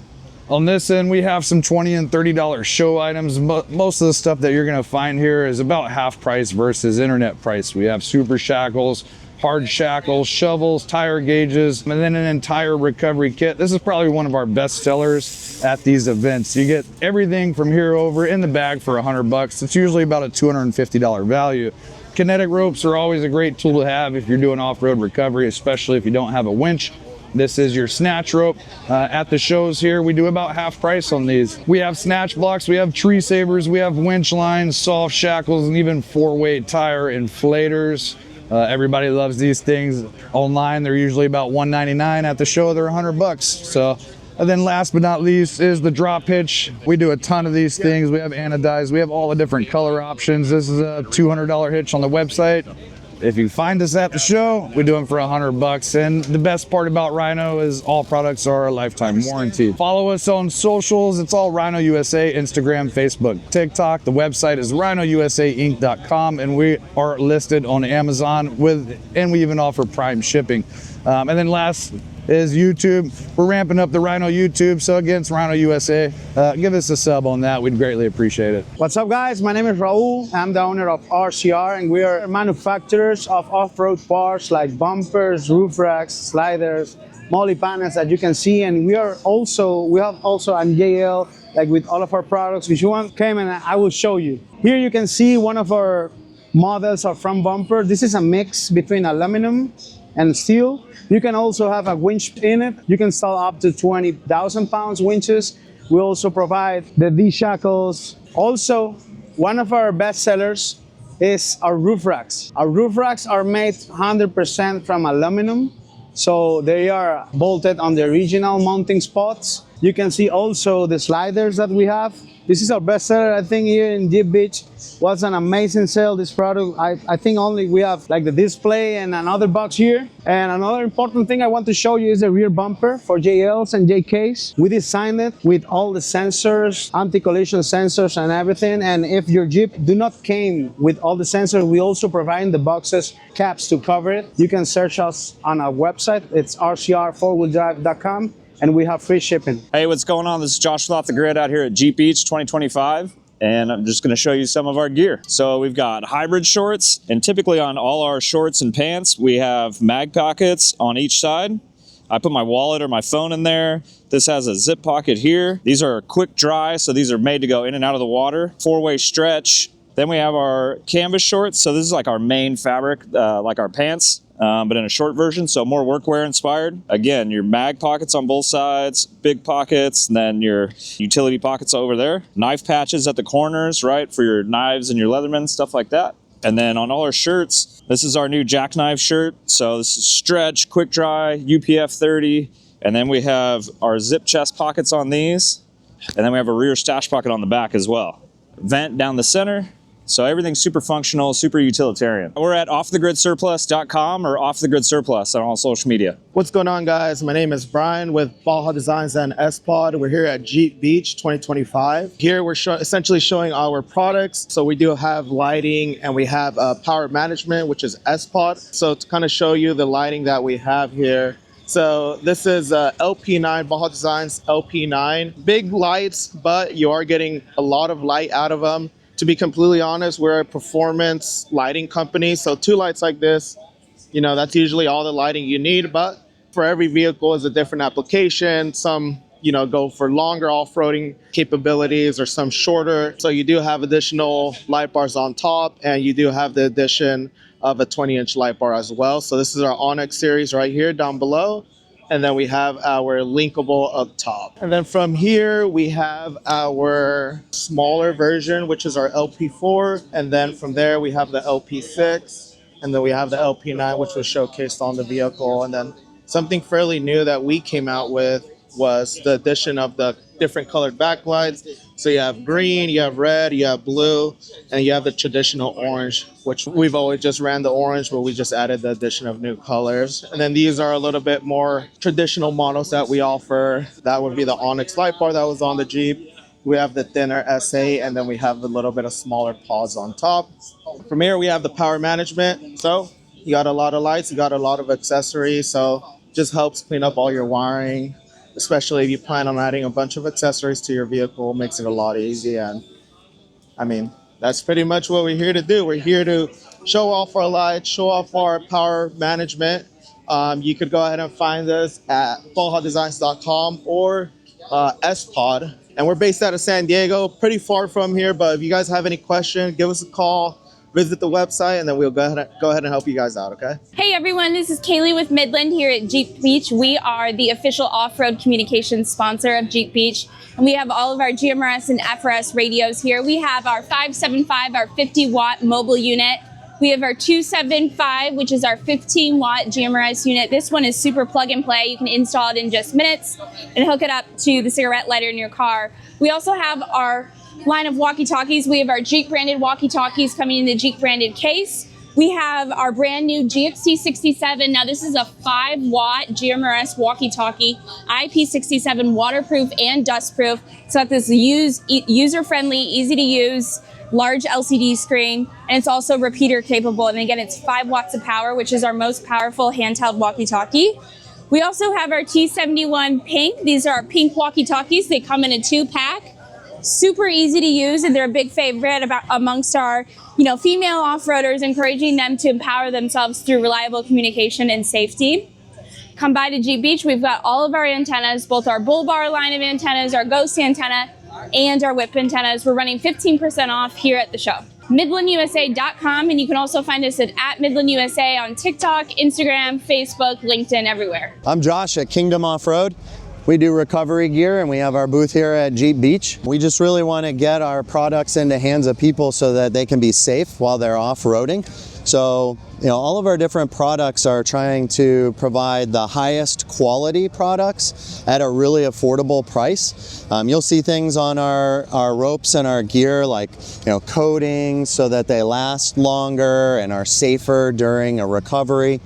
On this end, we have some $20 and $30 show items. Most of the stuff that you're gonna find here is about half price versus internet price. We have super shackles, hard shackles, shovels, tire gauges, and then an entire recovery kit. This is probably one of our best sellers at these events. You get everything from here over in the bag for 100 bucks. It's usually about a $250 value. Kinetic ropes are always a great tool to have if you're doing off-road recovery, especially if you don't have a winch. This is your snatch rope. At the shows here, we do about half price on these. We have snatch blocks, we have tree savers, we have winch lines, soft shackles, and even 4-way tire inflators. Everybody loves these things. Online, they're usually about $199. At the show, they're 100 bucks. So, and then last but not least is the drop hitch. We do a ton of these things. We have anodized, we have all the different color options. This is a $200 hitch on the website. If you find us at the show, we do them for 100 bucks. And the best part about Rhino is all products are a lifetime warranty. Follow us on socials. It's all Rhino USA, Instagram, Facebook, TikTok. The website is rhinousainc.com, and we are listed on Amazon and we even offer Prime shipping. And then last is YouTube. We're ramping up the Rhino YouTube, so again, it's Rhino USA. Give us a sub on that. We'd greatly appreciate it. What's up, guys? My name is Raul. I'm the owner of RCR, and we are manufacturers of off-road parts like bumpers, roof racks, sliders, molly panels that you can see, and we have also an JL, like with all of our products. If you want, come and I will show you. Here you can see one of our models of front bumper. This is a mix between aluminum and steel. You can also have a winch in it. You can install up to 20,000 pounds winches. We also provide the D-shackles. Also, one of our best sellers is our roof racks. Our roof racks are made 100% from aluminum. So they are bolted on the original mounting spots. You can see also the sliders that we have. This is our best seller, I think, here in Jeep Beach. Was an amazing sale, this product. I think only we have like the display and another box here. And another important thing I want to show you is the rear bumper for JLs and JKs. We designed it with all the sensors, anti-collision sensors and everything. And if your Jeep do not came with all the sensors, we also provide the boxes caps to cover it. You can search us on our website. It's rcr4wheeldrive.com. and we have free shipping. Hey, what's going on? This is Josh Off the Grid out here at Jeep Beach 2025, and I'm just gonna show you some of our gear. So we've got hybrid shorts, and typically on all our shorts and pants, we have mag pockets on each side. I put my wallet or my phone in there. This has a zip pocket here. These are quick dry, so these are made to go in and out of the water. 4-way stretch. Then we have our canvas shorts. So this is like our main fabric, like our pants, but in a short version, so more workwear inspired. Again, your mag pockets on both sides, big pockets, and then your utility pockets over there. Knife patches at the corners, right, for your knives and your Leatherman, stuff like that. And then on all our shirts, this is our new jackknife shirt. So this is stretch, quick dry, UPF 30. And then we have our zip chest pockets on these. And then we have a rear stash pocket on the back as well. Vent down the center. So everything's super functional, super utilitarian. We're at offthegridsurplus.com or offthegridsurplus on all social media. What's going on, guys? My name is Brian with Baja Designs and S-Pod. We're here at Jeep Beach 2025. Here we're essentially showing our products. So we do have lighting and we have power management, which is S-Pod. So to kind of show you the lighting that we have here. So this is LP9, Baja Designs LP9. Big lights, but you are getting a lot of light out of them. To be completely honest, we're a performance lighting company. So 2 lights like this, you know, that's usually all the lighting you need. But for every vehicle is a different application. Some, you know, go for longer off-roading capabilities or some shorter. So you do have additional light bars on top, and you do have the addition of a 20-inch light bar as well. So this is our Onyx series right here down below. And then we have our linkable up top. And then from here, we have our smaller version, which is our LP4. And then from there, we have the LP6. And then we have the LP9, which was showcased on the vehicle. And then something fairly new that we came out with was the addition of the different colored backlights. So you have green, you have red, you have blue, and you have the traditional orange, which we've always just ran the orange, but we just added the addition of new colors. And then these are a little bit more traditional models that we offer. That would be the Onyx light bar that was on the Jeep. We have the thinner SA, and then we have a little bit of smaller pods on top. From here, we have the power management. So you got a lot of lights, you got a lot of accessories, so just helps clean up all your wiring. Especially if you plan on adding a bunch of accessories to your vehicle, makes it a lot easier. And I mean, that's pretty much what we're here to do. We're here to show off our lights, show off our power management. You could go ahead and find us at bajadesigns.com or S-Pod. And we're based out of San Diego, pretty far from here. But if you guys have any questions, give us a call. Visit the website, and then we'll go ahead and help you guys out, okay? Hey everyone, this is Kaylee with Midland here at Jeep Beach. We are the official off-road communications sponsor of Jeep Beach, and we have all of our GMRS and FRS radios here. We have our 575, our 50-watt mobile unit. We have our 275, which is our 15-watt GMRS unit. This one is super plug and play. You can install it in just minutes and hook it up to the cigarette lighter in your car. We also have our line of walkie-talkies. We have our Jeep branded walkie-talkies coming in the Jeep branded case. We have our brand new GXT67. Now this is a 5-watt GMRS walkie-talkie, IP67 waterproof and dustproof. It's got this user-friendly, easy to use, large LCD screen, and it's also repeater capable. And again, it's 5 watts of power, which is our most powerful handheld walkie-talkie. We also have our T71 pink. These are our pink walkie-talkies. They come in a 2-pack. Super easy to use, and they're a big favorite amongst our, female off-roaders, encouraging them to empower themselves through reliable communication and safety. Come by to Jeep Beach. We've got all of our antennas, both our Bull Bar line of antennas, our Ghost antenna, and our Whip antennas. We're running 15% off here at the show. MidlandUSA.com, and you can also find us at @MidlandUSA on TikTok, Instagram, Facebook, LinkedIn, everywhere. I'm Josh at Kingdom Off-Road. We do recovery gear, and we have our booth here at Jeep Beach. We just really want to get our products into hands of people so that they can be safe while they're off-roading. So, all of our different products are trying to provide the highest quality products at a really affordable price. You'll see things on our ropes and our gear like, coatings so that they last longer and are safer during a recovery.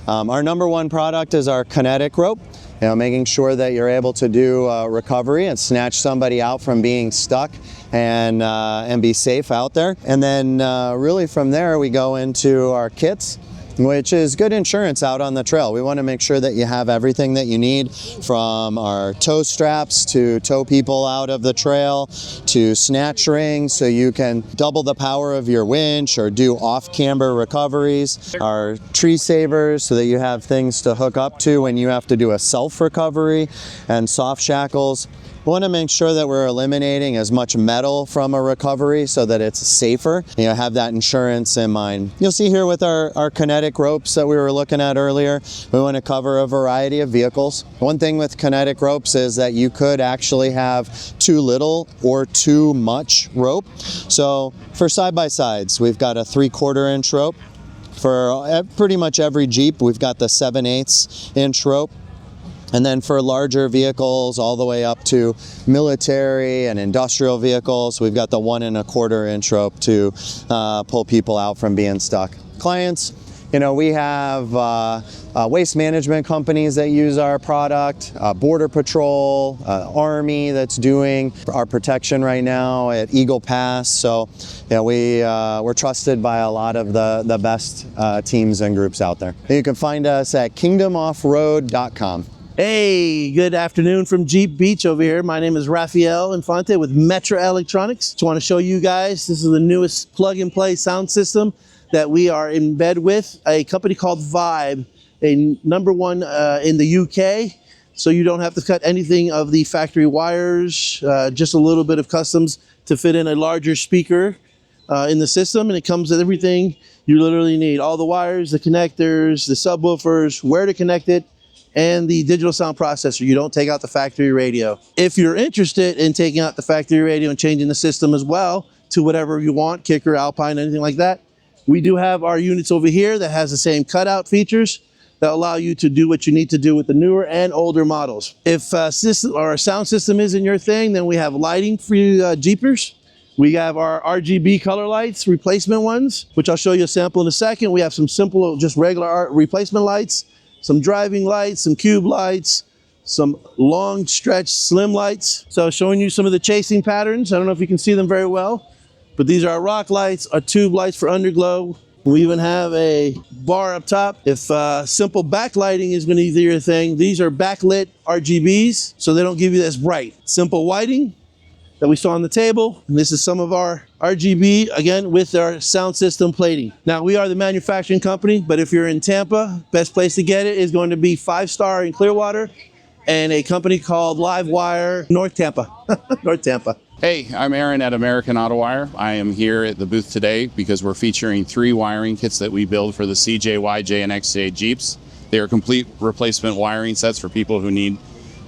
Our number one product is our kinetic rope. Making sure that you're able to do recovery and snatch somebody out from being stuck and be safe out there. And then really from there we go into our kits, which is good insurance out on the trail. We want to make sure that you have everything that you need, from our tow straps to tow people out of the trail to snatch rings so you can double the power of your winch or do off-camber recoveries, our tree savers so that you have things to hook up to when you have to do a self-recovery, and soft shackles. We want to make sure that we're eliminating as much metal from a recovery so that it's safer. Have that insurance in mind. You'll see here with our kinetic ropes that we were looking at earlier, we want to cover a variety of vehicles. One thing with kinetic ropes is that you could actually have too little or too much rope. So for side-by-sides, we've got a 3/4 inch rope. For pretty much every Jeep, we've got the 7/8 inch rope. And then for larger vehicles, all the way up to military and industrial vehicles, we've got the 1 1/4 inch rope to pull people out from being stuck. Clients, we have waste management companies that use our product, Border Patrol, Army that's doing our protection right now at Eagle Pass. So we're trusted by a lot of the best teams and groups out there. You can find us at kingdomoffroad.com. Hey, good afternoon from Jeep Beach over here. My name is Rafael Infante with Metra Electronics. Just want to show you guys, this is the newest plug-and-play sound system that we are in bed with, a company called Vibe, a number one in the UK. So you don't have to cut anything of the factory wires, just a little bit of customs to fit in a larger speaker in the system. And it comes with everything you literally need. All the wires, the connectors, the subwoofers, where to connect it, and the digital sound processor. You don't take out the factory radio. If you're interested in taking out the factory radio and changing the system as well to whatever you want, Kicker, Alpine, anything like that, we do have our units over here that has the same cutout features that allow you to do what you need to do with the newer and older models. If a sound system isn't your thing, then we have lighting for you Jeepers. We have our RGB color lights, replacement ones, which I'll show you a sample in a second. We have some simple, just regular replacement lights, some driving lights, some cube lights, some long stretch slim lights. So showing you some of the chasing patterns. I don't know if you can see them very well, but these are our rock lights, our tube lights for underglow. We even have a bar up top. If simple backlighting is going to be your thing, these are backlit RGBs, so they don't give you this bright. Simple whiting that we saw on the table. And this is some of our RGB, again, with our sound system plating. Now, we are the manufacturing company, but if you're in Tampa, best place to get it is going to be 5 Star in Clearwater and a company called Livewire, North Tampa, North Tampa. Hey, I'm Aaron at American Autowire. I am here at the booth today because we're featuring 3 wiring kits that we build for the CJ, YJ, and XJ Jeeps. They are complete replacement wiring sets for people who need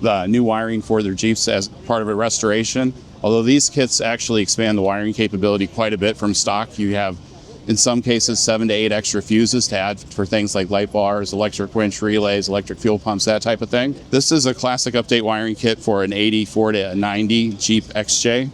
the new wiring for their Jeeps as part of a restoration. Although these kits actually expand the wiring capability quite a bit from stock. You have, in some cases, 7 to 8 extra fuses to add for things like light bars, electric winch relays, electric fuel pumps, that type of thing. This is a classic update wiring kit for an 84 to 90 Jeep XJ.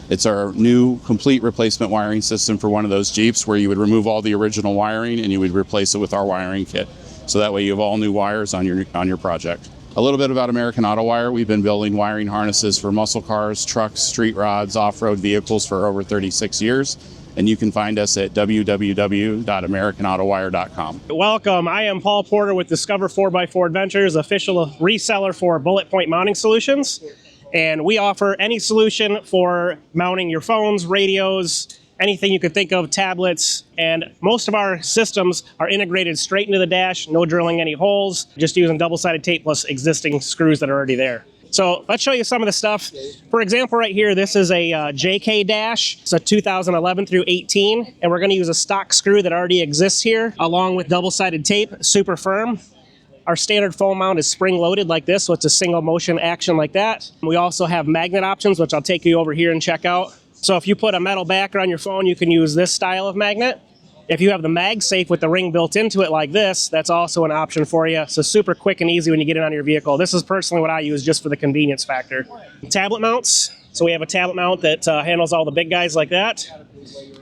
It's our new complete replacement wiring system for one of those Jeeps where you would remove all the original wiring and you would replace it with our wiring kit. So that way you have all new wires on your project. A little bit about American Autowire. We've been building wiring harnesses for muscle cars, trucks, street rods, off-road vehicles for over 36 years. And you can find us at www.americanautowire.com. Welcome, I am Paul Porter with Discover 4x4 Adventures, official reseller for Bulletpoint mounting solutions. And we offer any solution for mounting your phones, radios, anything you could think of, tablets, and most of our systems are integrated straight into the dash, no drilling any holes, just using double-sided tape plus existing screws that are already there. So let's show you some of the stuff. For example, right here, this is a JK dash. It's a 2011 through 18, and we're gonna use a stock screw that already exists here, along with double-sided tape, super firm. Our standard foam mount is spring loaded like this, so it's a single motion action like that. We also have magnet options, which I'll take you over here and check out. So if you put a metal backer on your phone, you can use this style of magnet. If you have the MagSafe with the ring built into it like this, that's also an option for you. So super quick and easy when you get it on your vehicle. This is personally what I use just for the convenience factor. Tablet mounts. So we have a tablet mount that handles all the big guys like that.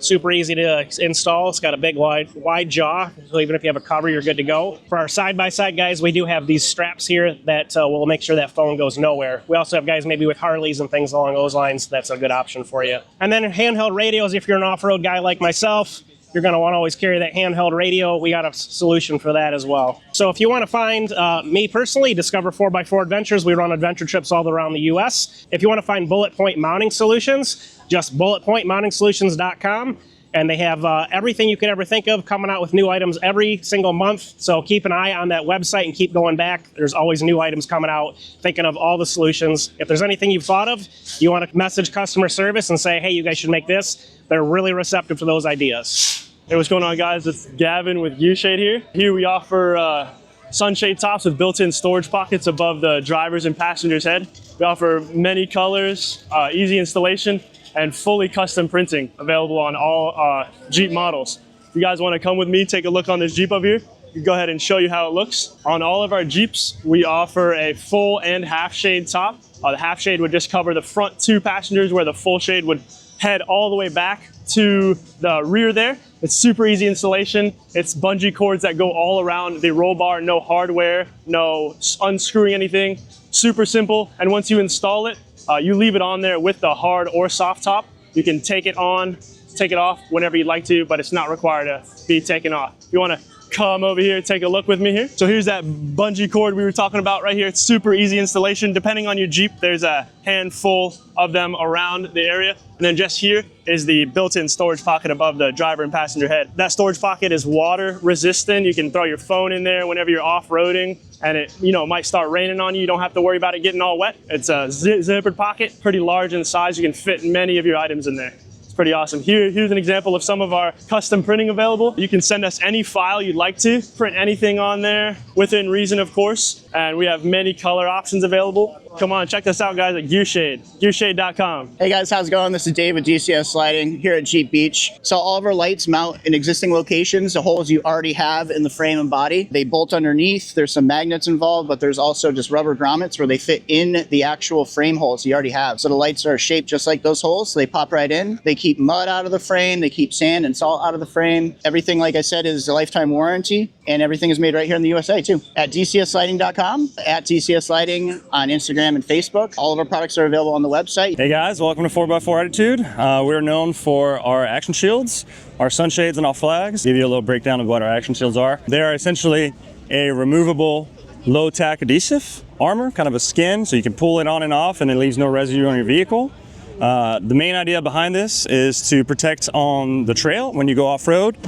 Super easy to install. It's got a big wide jaw, so even if you have a cover, you're good to go. For our side-by-side guys, we do have these straps here that will make sure that phone goes nowhere. We also have guys maybe with Harleys and things along those lines. That's a good option for you. And then handheld radios, if you're an off-road guy like myself, you're going to want to always carry that handheld radio. We got a solution for that as well. So if you want to find me personally, Discover 4x4 Adventures. We run adventure trips all around the U.S. If you want to find Bulletpoint mounting solutions, just bulletpointmountingsolutions.com. And they have everything you could ever think of coming out with new items every single month. So keep an eye on that website and keep going back. There's always new items coming out, thinking of all the solutions. If there's anything you've thought of, you want to message customer service and say, hey, you guys should make this. They're really receptive to those ideas. Hey, what's going on, guys? It's Gavin with Gearshade here. Here we offer sunshade tops with built-in storage pockets above the driver's and passenger's head. We offer many colors, easy installation, and fully custom printing available on all Jeep models. If you guys want to come with me, take a look on this Jeep over here. We can go ahead and show you how it looks. On all of our Jeeps, we offer a full and half shade top. The half shade would just cover the front two passengers, where the full shade would head all the way back to the rear there. It's super easy installation. It's bungee cords that go all around the roll bar, no hardware, no unscrewing anything. Super simple. And once you install it, you leave it on there with the hard or soft top. You can take it on, take it off whenever you'd like to, but it's not required to be taken off. If you want to come over here, take a look with me here. So here's that bungee cord we were talking about right here. It's super easy installation. Depending on your Jeep, there's a handful of them around the area. And then just here is the built-in storage pocket above the driver and passenger head. That storage pocket is water resistant. You can throw your phone in there whenever you're off-roading and it might start raining on you. You don't have to worry about it getting all wet. It's a zippered pocket, pretty large in size. You can fit many of your items in there. It's pretty awesome. Here's an example of some of our custom printing available. You can send us any file you'd like to, print anything on there, within reason, of course. And we have many color options available. Come on, check us out, guys, at Gearshade, gearshade.com. Hey guys, how's it going? This is Dave with DCS Lighting here at Jeep Beach. So all of our lights mount in existing locations, the holes you already have in the frame and body. They bolt underneath. There's some magnets involved, but there's also just rubber grommets where they fit in the actual frame holes you already have. So the lights are shaped just like those holes, so they pop right in. They keep mud out of the frame. They keep sand and salt out of the frame. Everything, like I said, is a lifetime warranty, and everything is made right here in the USA too. At DCSlighting.com, at DCS Lighting on Instagram and Facebook. All of our products are available on the website. Hey guys, welcome to 4x4 Attitude. We're known for our action shields, our sunshades, and our flags. Give you a little breakdown of what our action shields are. They are essentially a removable low-tack adhesive armor, kind of a skin, so you can pull it on and off and it leaves no residue on your vehicle. The main idea behind this is to protect on the trail when you go off-road.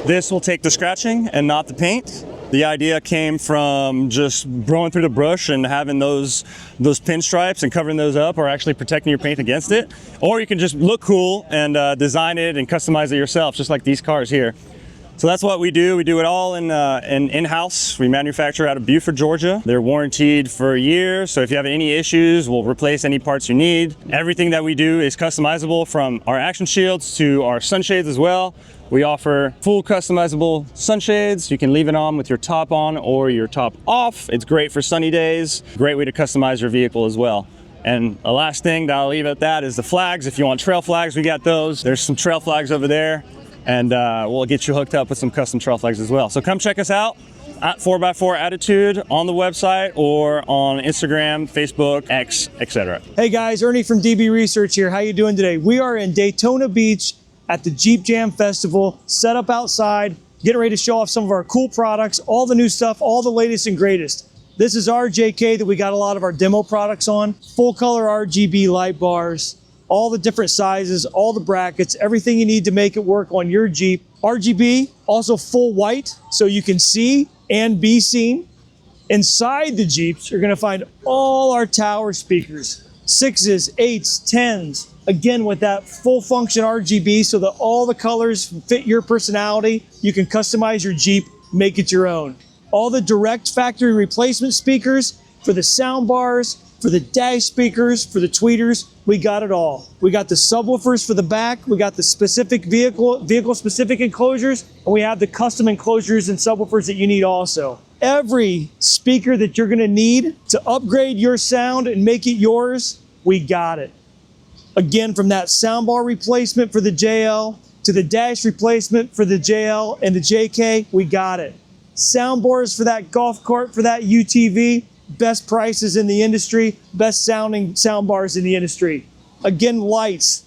This will take the scratching and not the paint. The idea came from just going through the brush and having those pinstripes and covering those up, or actually protecting your paint against it. Or you can just look cool and design it and customize it yourself, just like these cars here. So that's what we do. We do it all in-house. We manufacture out of Buford, Georgia. They're warranted for a year, so if you have any issues, we'll replace any parts you need. Everything that we do is customizable, from our action shields to our sunshades as well. We offer full customizable sunshades. You can leave it on with your top on or your top off. It's great for sunny days. Great way to customize your vehicle as well. And the last thing that I'll leave at that is the flags. If you want trail flags, we got those. There's some trail flags over there, and we'll get you hooked up with some custom trail flags as well. So come check us out at 4x4 Attitude on the website or on Instagram, Facebook, X, etc. Hey guys, Ernie from DB Research here. How you doing today? We are in Daytona Beach at the Jeep Jam Festival, set up outside, getting ready to show off some of our cool products, all the new stuff, all the latest and greatest. This is our JK that we got a lot of our demo products on. Full color RGB light bars, all the different sizes, all the brackets, everything you need to make it work on your Jeep. RGB, also full white, so you can see and be seen. Inside the Jeeps, you're gonna find all our tower speakers, 6s, 8s, 10s, again with that full function RGB so that all the colors fit your personality. You can customize your Jeep, make it your own. all the direct factory replacement speakers, for the sound bars, for the dash speakers, for the tweeters, we got it all. We got the subwoofers for the back, we got the specific vehicle specific enclosures, and we have the custom enclosures and subwoofers that you need also. Every speaker that you're gonna need to upgrade your sound and make it yours, we got it. Again, from that soundbar replacement for the JL to the dash replacement for the JL and the JK, we got it. Soundbars for that golf cart, for that UTV, best prices in the industry, best sounding soundbars in the industry. Again, lights,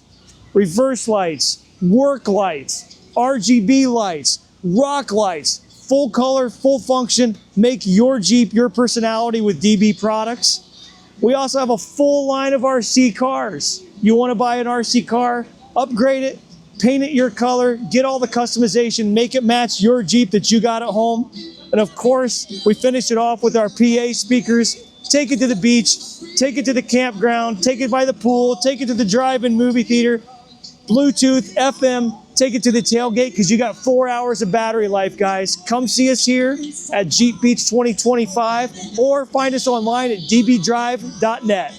reverse lights, work lights, RGB lights, rock lights, full color, full function, make your Jeep your personality with DB products. We also have a full line of RC cars. You want to buy an RC car, upgrade it, paint it your color, get all the customization, make it match your Jeep that you got at home. And of course, we finish it off with our PA speakers. Take it to the beach, take it to the campground, take it by the pool, take it to the drive-in movie theater, Bluetooth, FM, take it to the tailgate because you got 4 hours of battery life, guys. Come see us here at Jeep Beach 2025 or find us online at dbdrive.net.